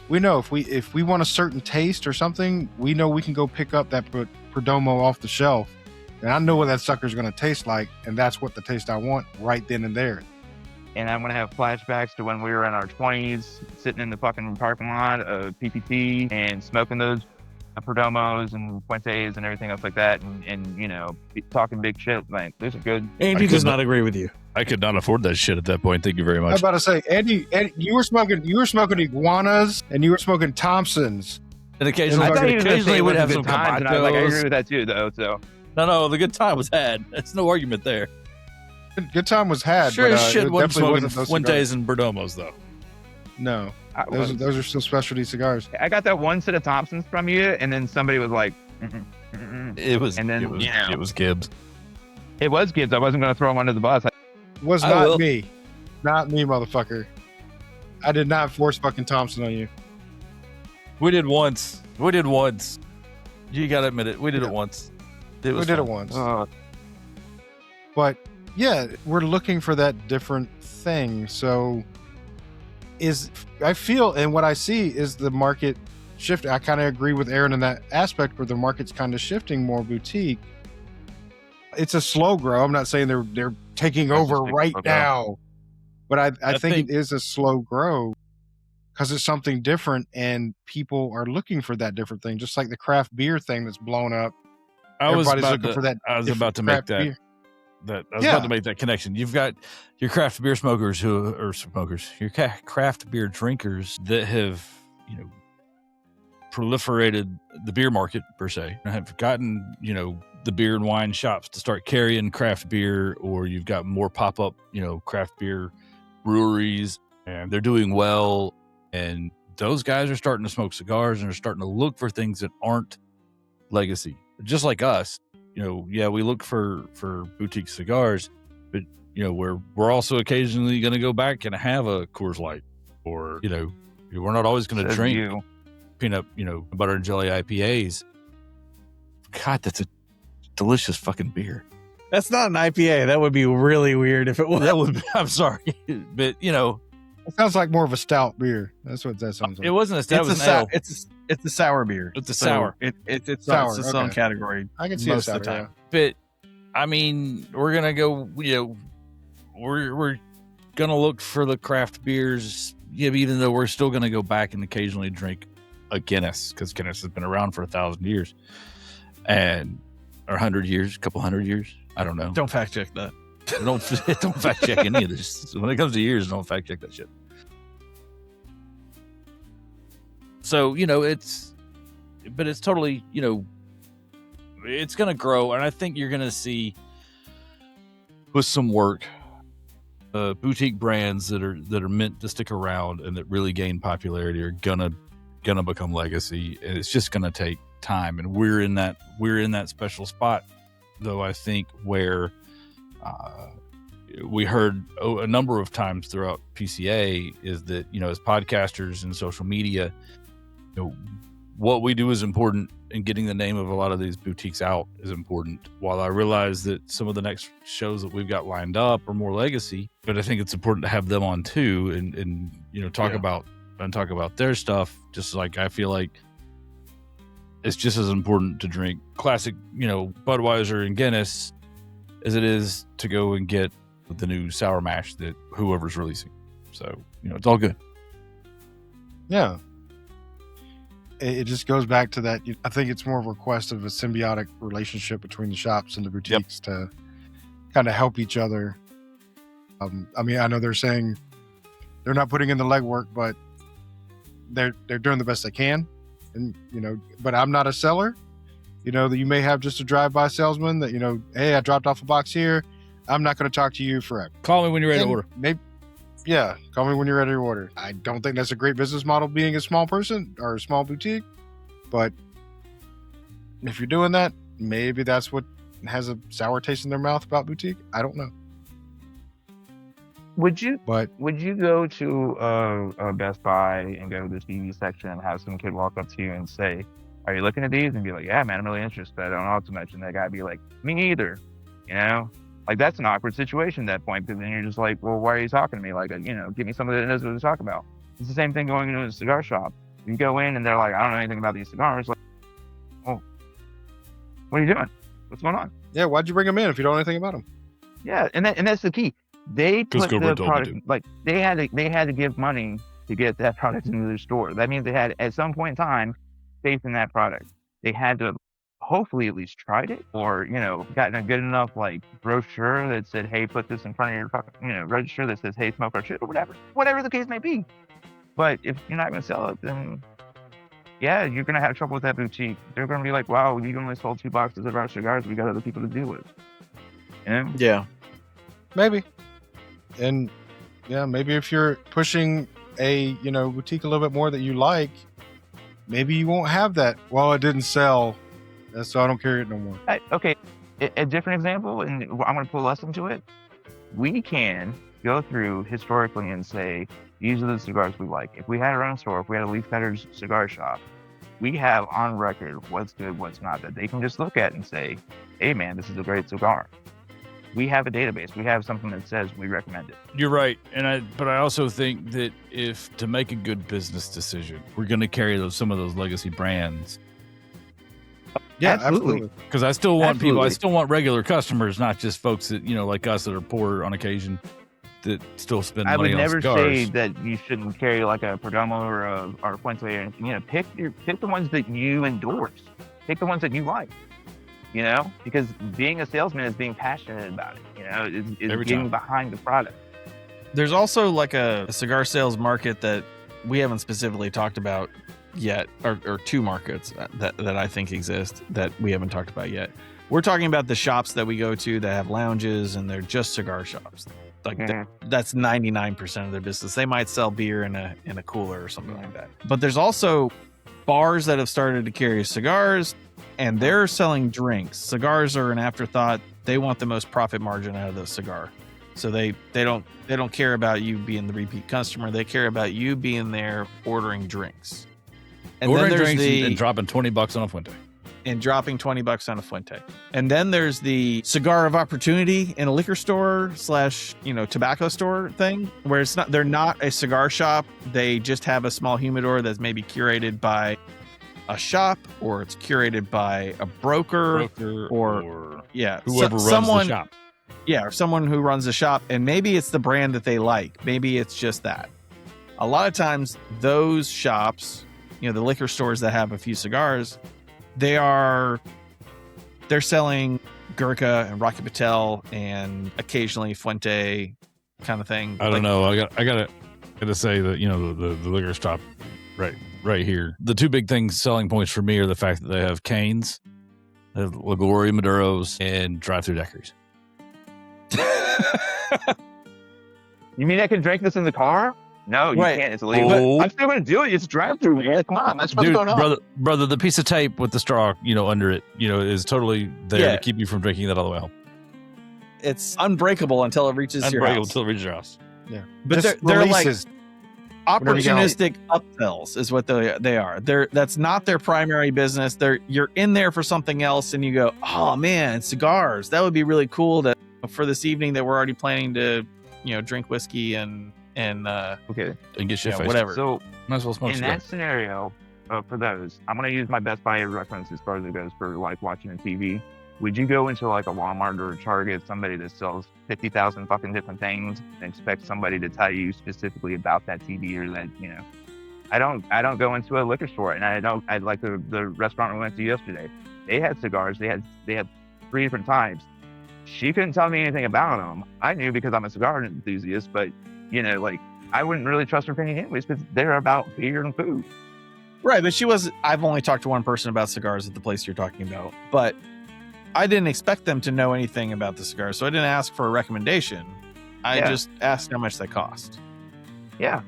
we know if we want a certain taste or something, we know we can go pick up that Perdomo off the shelf. And I know what that sucker's going to taste like. And that's what the taste I want right then and there. And I'm gonna have flashbacks to when we were in our 20s, sitting in the fucking parking lot of PPT and smoking those Perdomos and Fuentes and everything else like that, and talking big shit. Like, those are good. Andy does not agree with you. I could not afford that shit at that point. Thank you very I was much. about to say, Andy, you were smoking iguanas and you were smoking Thompsons. And I occasionally, thought you were gonna say it we'd wasn't have some good times, and I was like, I agree Cabatos. with that too, though. So No, the good time was had. That's no argument there. Good time was had. Sure but, as shit it wasn't definitely smoking wasn't those Fuentes and Perdomos, though. cigars. No, those are still specialty cigars. I got that one set of Thompsons from you, and then somebody was like, It was, And then, it was Gibbs. it was Gibbs. I wasn't gonna throw him under the bus. Was I will. not me. Not me, motherfucker. I did not force fucking Thompson on you. We did once. You gotta admit it. We did it once. We did it once. But yeah, we're looking for that different thing. So I feel, and what I see is the market shift. I kind of agree with Aaron in that aspect where the market's kind of shifting more boutique. It's a slow grow. I'm not saying they're taking over just think right slow grow. now, but I think think- it is a slow grow because it's something different and people are looking for that different thing. Just like the craft beer thing that's blown up. I was Everybody's about looking to, for that. I was different about to make craft that. beer. I was about to make that connection. You've got your craft beer smokers your craft beer drinkers that have, proliferated the beer market per se, and have gotten, the beer and wine shops to start carrying craft beer, or you've got more pop-up, craft beer breweries, and they're doing well. And those guys are starting to smoke cigars and are starting to look for things that aren't legacy, just like us. We look for boutique cigars, but we're also occasionally going to go back and have a Coors Light, or we're not always going to drink peanut butter and jelly IPAs. God, that's a delicious fucking beer. That's not an IPA. That would be really weird if it was. That would be, I'm sorry, but It sounds like more of a stout beer. That's what that sounds like. it wasn't a stout. It's a sour beer. It's a So sour. It's Sour, its own okay. category. I can see most a of the sour, time. But I mean, we're gonna go. We're gonna look for the craft beers. Yeah, even though we're still gonna go back and occasionally drink a Guinness, because Guinness has been around for 1,000 years, or 100 years, a couple hundred years. I don't know. Don't fact check that. Don't fact check any of this. When it comes to years, don't fact check that shit. So it's totally it's gonna grow, and I think you're gonna see with some work, boutique brands that are meant to stick around and that really gain popularity are gonna become legacy, and it's just gonna take time. And we're in that special spot, though, I think, where we heard a number of times throughout PCA is that as podcasters and social media, what we do is important, and getting the name of a lot of these boutiques out is important. While I realize that some of the next shows that we've got lined up are more legacy, but I think it's important to have them on too, and talk about their stuff. Just like I feel like it's just as important to drink classic, Budweiser and Guinness as it is to go and get the new sour mash that whoever's releasing. So, it's all good. Yeah. It just goes back to that. I think it's more of a request of a symbiotic relationship between the shops and the boutiques to kind of help each other. I mean, I know they're saying they're not putting in the legwork, but they're doing the best they can. And, but I'm not a seller. That you may have just a drive-by salesman that, hey, I dropped off a box here. I'm not going to talk to you forever. Call me when you're ready to order. Yeah, call me when you're ready to order. I don't think that's a great business model, being a small person or a small boutique. But if you're doing that, maybe that's what has a sour taste in their mouth about boutique. I don't know. Would you But go to a Best Buy and go to the TV section and have some kid walk up to you and say, "Are you looking at these?" And be like, "Yeah, man, I'm really interested. I don't know what to mention." That guy be like, "Me either." Like, that's an awkward situation at that point, because then you're just like, well, why are you talking to me? Like, give me somebody that knows what to talk about. It's the same thing going into a cigar shop. You go in and they're like, I don't know anything about these cigars. Like, oh, what are you doing? What's going on? yeah, why'd you bring them in if you don't know anything about them? Yeah, and that's the key. They put Gilbert the told me product, to. like, they had to give money to get that product into their store. That means they had, at some point in time, faith in that product. They had to hopefully at least tried it, or gotten a good enough brochure that said, hey, put this in front of your fucking register that says, hey, smoke our shit, or whatever the case may be. But if you're not going to sell it, then yeah, you're going to have trouble with that boutique. They're going to be like, wow, you only sold 2 boxes of our cigars, we got other people to deal with. Yeah. Maybe. And yeah, maybe if you're pushing a boutique a little bit more that you like, maybe you won't have that. Well, it didn't sell, so I don't carry it no more. Okay, a different example, and I'm going to put less into it. We can go through historically and say, these are the cigars we like. If we had our own store, if we had a Leaf Cutters cigar shop, we have on record what's good, what's not, that they can just look at and say, hey man, this is a great cigar. We have a database. We have something that says we recommend it. You're right, but I also think that if to make a good business decision, we're going to carry some of those legacy brands. Yeah, Absolutely. Because I still want people. I Absolutely. still want regular customers, not just folks that like us that are poor on occasion, that still spend I money would on never cigars. say that you shouldn't carry like a Perdomo or a Fuente. Pick the ones that you endorse. Pick the ones that you like. You know, because being a salesman is being passionate about it. You know, is Every getting time. behind the product. There's also like a cigar sales market that we haven't specifically talked about yet, or two markets that I think exist that we haven't talked about yet. We're talking about the shops that we go to that have lounges and they're just cigar shops. Like that's 99% of their business. They might sell beer in a cooler or something like that. But there's also bars that have started to carry cigars, and they're selling drinks. Cigars are an afterthought. They want the most profit margin out of the cigar. So they don't care about you being the repeat customer. They care about you being there ordering drinks. And Ordering then there's drinks and dropping $20 on a Fuente. and dropping $20 on a Fuente. And then there's the cigar of opportunity in a liquor store / tobacco store thing, where they're not a cigar shop. They just have a small humidor that's maybe curated by a shop, or it's curated by a broker or whoever runs someone, the shop. Yeah, or someone who runs the shop, and maybe it's the brand that they like. Maybe it's just that. A lot of times those shops, the liquor stores that have a few cigars, they're selling Gurkha and Rocky Patel and occasionally Fuente kind of thing. I don't know. I gotta say that the liquor shop right here. The two big selling points for me are the fact that they have canes, they have La Gloria Maduros, and drive-through daiquiris. You mean I can drink this in the car? No, you can't. It's illegal. Oh. I'm still going to do it. It's drive-through, man. Come on, that's what's Dude, going on. brother, the piece of tape with the straw, under it, is totally there to keep you from drinking that all the way home. It's unbreakable until it reaches your Unbreakable house. until it reaches your house. Yeah, But Just they're like releases. opportunistic upsells is what they are. That's not their primary business. You're in there for something else, and you go, oh man, cigars. That would be really cool for this evening that we're already planning to, drink whiskey and Okay. And get shit faced. whatever. So Might as well smoke in cigar. that scenario, for those, I'm going to use my Best Buy reference as far as it goes for like watching a TV. Would you go into like a Walmart or a Target, somebody that sells 50,000 fucking different things, and expect somebody to tell you specifically about that TV or that, I don't go into a liquor store, and I like the restaurant we went to yesterday. They had cigars. They had 3 different types. She couldn't tell me anything about them. I knew because I'm a cigar enthusiast, but I wouldn't really trust her opinion anyways, because they're about beer and food. Right, but I've only talked to one person about cigars at the place you're talking about, but I didn't expect them to know anything about the cigars, so I didn't ask for a recommendation. I just asked how much they cost. Yeah.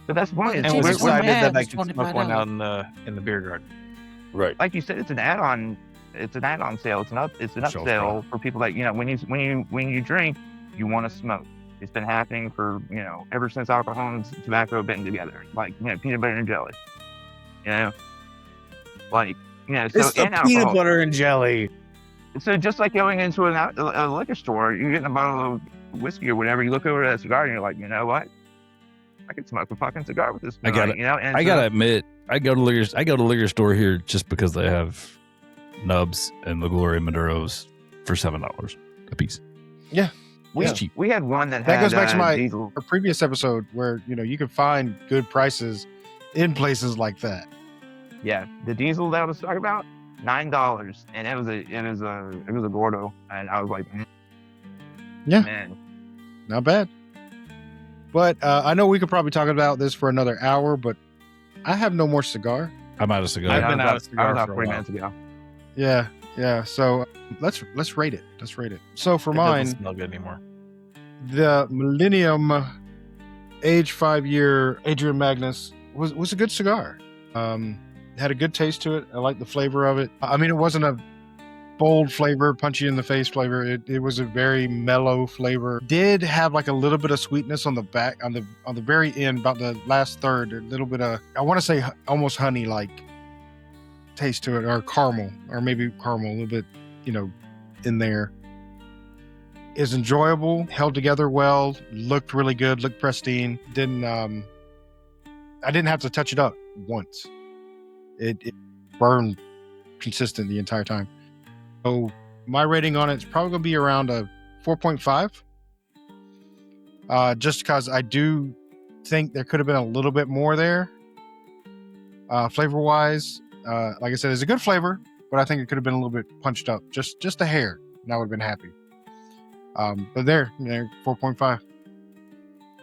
But that's one. And was excited that I It's could smoke one out in the beer garden. Right. Like you said, it's an add-on. It's an add-on sale. It's an Shelf upsell for people that when you drink, you want to smoke. It's been happening for ever since alcohol and tobacco have been together. Like peanut butter and jelly. So It's the and peanut alcohol. butter and jelly. So just like going into a liquor store, you're getting a bottle of whiskey or whatever. You look over at that cigar and you're like, you know what? I could smoke a fucking cigar with this. I got tonight, it. And I gotta admit, I go to liquor store here just because they have nubs and La Gloria Maduros for $7 a piece. It's cheap. We had one that That had goes back to my diesel. our previous episode where you can find good prices in places like that. Yeah, the diesel that I was talking about, $9, and it was a Gordo, and I was like, Yeah. man, Not bad. But I know we could probably talk about this for another hour, but I have no more cigar. I'm out of cigar. I've been I out was of cigar I was out for a 40 while. minutes ago. Yeah. So let's rate it. So for It mine, doesn't smell good anymore. the Millennium Age 5-year Adrian Magnus was a good cigar. Had a good taste to it. I like the flavor of it. I mean, it wasn't a bold flavor, punchy in the face flavor. It was a very mellow flavor. Did have like a little bit of sweetness on the back, on the very end, about the last third. A little bit of, I want to say almost honey like taste to it, or caramel, or maybe caramel a little bit, in there. Is enjoyable, held together well, looked really good, looked pristine. I didn't have to touch it up once. It burned consistent the entire time. So my rating on it is probably going to be around a 4.5. Just because I do think there could have been a little bit more there. Flavor wise, like I said, it's a good flavor. but I think it could have been a little bit punched up, just a hair, and I would have been happy. But there, 4.5. How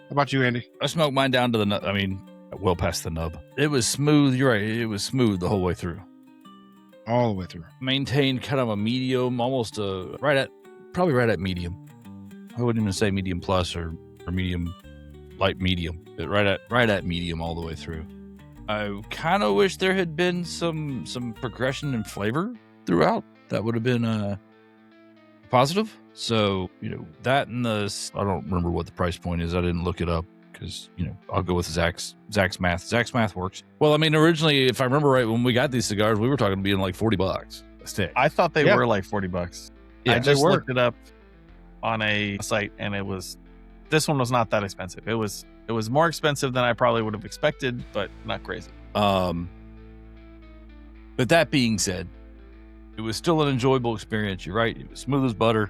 about you, Andy? I smoked mine down to the nub. I mean, well past the nub. It was smooth. You're right. It was smooth the whole way through. All the way through. Maintained kind of a medium, almost probably right at medium. I wouldn't even say medium plus or medium, light medium, but right at medium all the way through. I kind of wish there had been some progression in flavor throughout. That would have been positive. So, that and I don't remember what the price point is. I didn't look it up because, I'll go with Zach's math. Zach's math works. Well, I mean, originally, if I remember right, when we got these cigars, we were talking being like $40 a stick. I thought they were like $40. Yeah, I they just were. looked it up on a site, and this one was not that expensive. It was more expensive than I probably would have expected, but not crazy. But that being said, it was still an enjoyable experience. You're right. It was smooth as butter.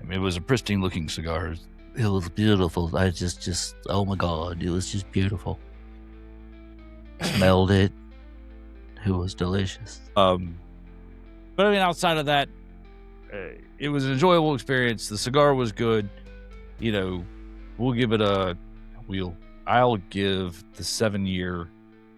I mean, it was a pristine looking cigar. It was beautiful. I just oh my God, it was just beautiful. Smelled it. It was delicious. But I mean, outside of that, it was an enjoyable experience. The cigar was good. We'll give it I'll give the 7-year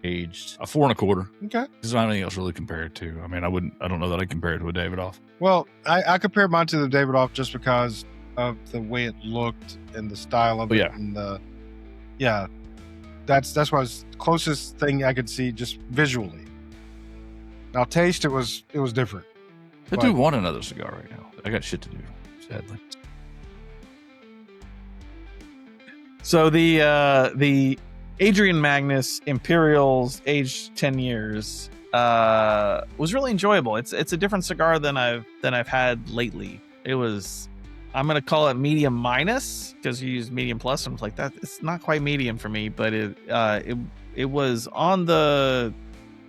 aged a 4.25. Okay. There's not anything else really to compare it to. I mean, I don't know that I compare it to a Davidoff. Well, I compared mine to the Davidoff just because of the way it looked and the style of it. Yeah. And that's why it's the closest thing I could see just visually. Now, taste, it was different. I do want another cigar right now. I got shit to do, sadly. So the Adrian Magnus Imperials, aged 10 years, was really enjoyable. It's a different cigar than I've had lately. It was, I'm gonna call it medium minus because you use medium plus, and it's like that. It's not quite medium for me, but it was on the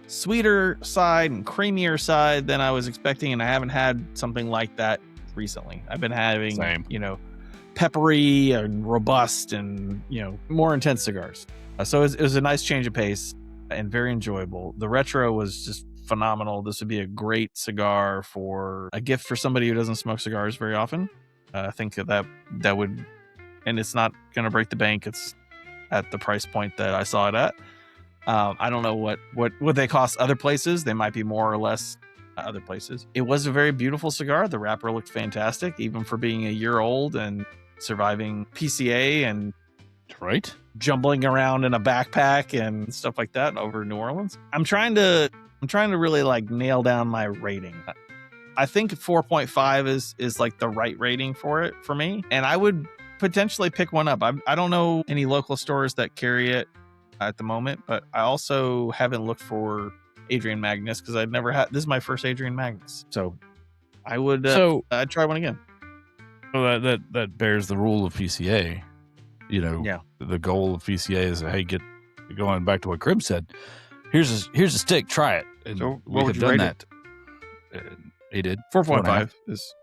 sweeter side and creamier side than I was expecting, and I haven't had something like that recently. I've been having Same. peppery and robust and more intense cigars. So it was a nice change of pace and very enjoyable. The retro was just phenomenal. This would be a great cigar for a gift for somebody who doesn't smoke cigars very often. I think that would, and it's not going to break the bank. It's at the price point that I saw it at. I don't know what they cost other places. They might be more or less other places. It was a very beautiful cigar. The wrapper looked fantastic, even for being a year old and surviving PCA and Right? jumbling around in a backpack and stuff like that over New Orleans. I'm trying to really like nail down my rating. I think 4.5 is like the right rating for it for me, and I would potentially pick one up. I don't know any local stores that carry it at the moment, but I also haven't looked for Adrian Magnus because I'd never had. This is my first Adrian Magnus, so I would I'd try one again. Well, that bears the rule of PCA. Yeah. The goal of PCA is, hey, get going back to what Grim said. Here's a stick, try it. And So, we what would have you done rate it? that. He did 4.5 is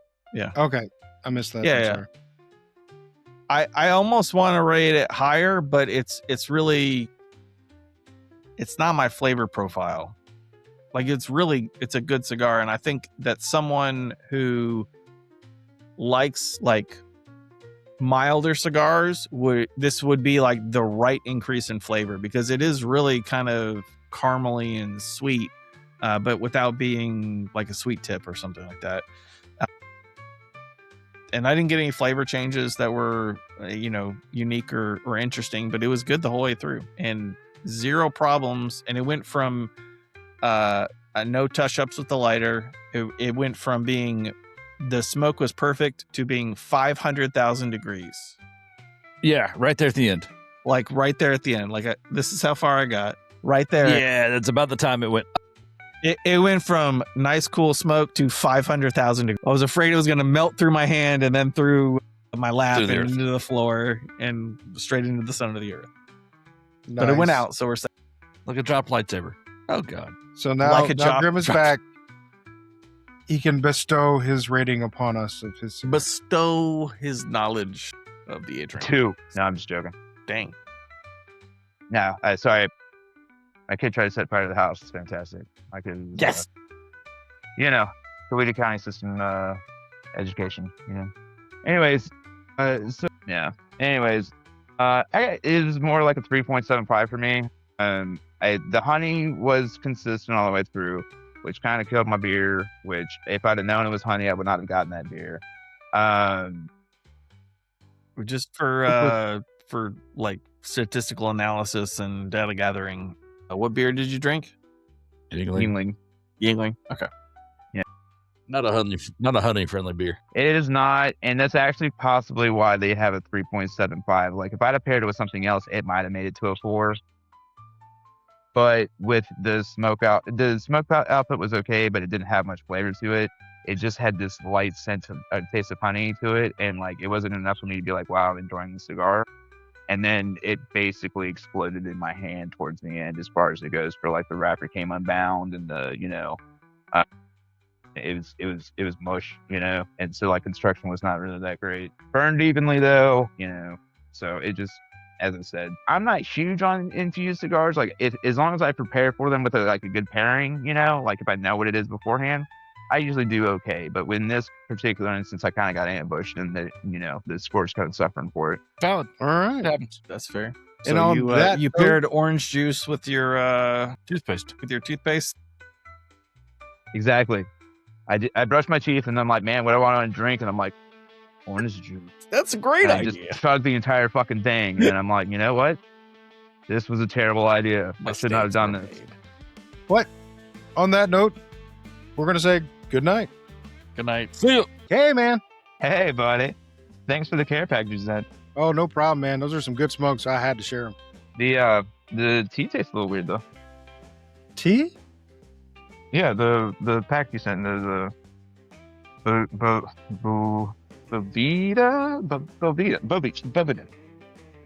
Okay. I missed that. Yeah, I'm yeah. sorry. I almost want to rate it higher, but it's not my flavor profile. Like it's a good cigar, and I think that someone who likes like milder cigars this would be like the right increase in flavor, because it is really kind of caramely and sweet, but without being like a sweet tip or something like that. And I didn't get any flavor changes that were, unique or interesting, but it was good the whole way through and zero problems. And it went from no touch-ups with the lighter. It went from being the smoke was perfect to being 500,000 degrees. Yeah, right there at the end. Like right there at the end. Like this is how far I got. Right there. Yeah, that's about the time it went. It went from nice, cool smoke to 500,000 degrees. I was afraid it was going to melt through my hand and then through my lap Through and the earth. into the floor and straight into the center of the earth. Nice. But it went out, so we're safe. Like a drop lightsaber. Oh, God. So now, Like a now drop- Grim is back. He can bestow his rating upon us of his. Bestow his knowledge of the Adrian. 2. No, I'm just joking. Dang. No, sorry. My kid tried to set fire to the house. It's fantastic. My kid. Yes. Coweta County system education. Anyways, so yeah. Anyways, it is more like a 3.75 for me. The honey was consistent all the way through, which kind of killed my beer. Which, if I'd have known it was honey, I would not have gotten that beer. Just for like statistical analysis and data gathering, what beer did you drink? Yingling. Yingling. Okay. Not a honey friendly beer. It is not, and that's actually possibly why they have a 3.75. Like, if I'd have paired it with something else, it might have made it to a 4. But with the smoke output was okay, but it didn't have much flavor to it. It just had this light taste of honey to it, and like it wasn't enough for me to be like, wow, I'm enjoying the cigar. And then it basically exploded in my hand towards the end, as far as it goes. For like the wrapper came unbound, and it was mush, and so like construction was not really that great. Burned evenly though, so it just, as I said, I'm not huge on infused cigars. Like, as long as I prepare for them with a good pairing, like if I know what it is beforehand, I usually do okay. But in this particular instance, I kind of got ambushed, and the score's kind of suffering for it. Valid. All right. That's fair. And So on you that you note- paired orange juice with your Toothpaste. toothpaste. Exactly. I brushed my teeth, and I'm like, man, what do I want to drink? And I'm like, orange juice. That's a great And I idea. just chugged the entire fucking thing, and I'm like, you know what? This was a terrible idea. I should not have done this. On that note, we're going to say good night. Good night. See you. Hey, man. Hey, buddy. Thanks for the care packages. That Oh, no problem, man. Those are some good smokes. I had to share them. the tea tastes a little weird though. Tea? Yeah, the pack you sent, the Bovita.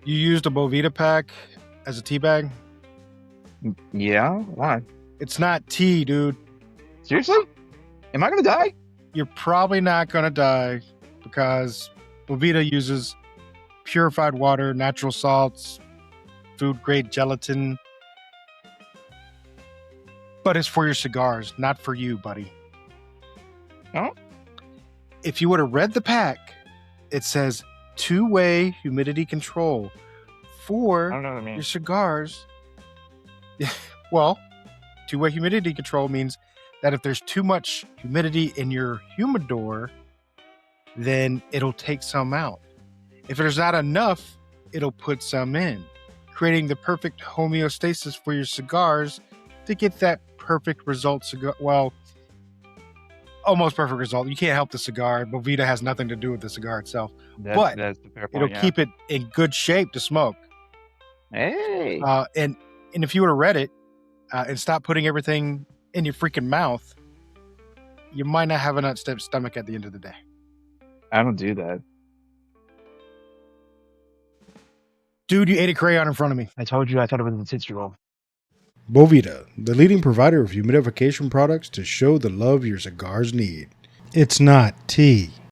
You used a Bovita pack as a tea bag? Yeah, why? It's not tea, dude. Seriously? Am I gonna die? You're probably not going to die because Bovita uses purified water, natural salts, food grade gelatin. But it's for your cigars, not for you, buddy. Oh? If you would have read the pack, it says two-way humidity control I for don't know what I your mean. cigars. Well, two-way humidity control means that if there's too much humidity in your humidor, then it'll take some out. If there's not enough, it'll put some in, creating the perfect homeostasis for your cigars to get that perfect result. Well, almost perfect result. You can't help the cigar. Bovita has nothing to do with the cigar itself. But That's the fair point. It'll keep it in good shape to smoke. Hey. And if you would have read it and stopped putting everything in your freaking mouth, you might not have an upset stomach at the end of the day. I don't do that. Dude, you ate a crayon in front of me. I told you I thought it was a Tootsie Roll. Bovita, the leading provider of humidification products to show the love your cigars need. It's not tea.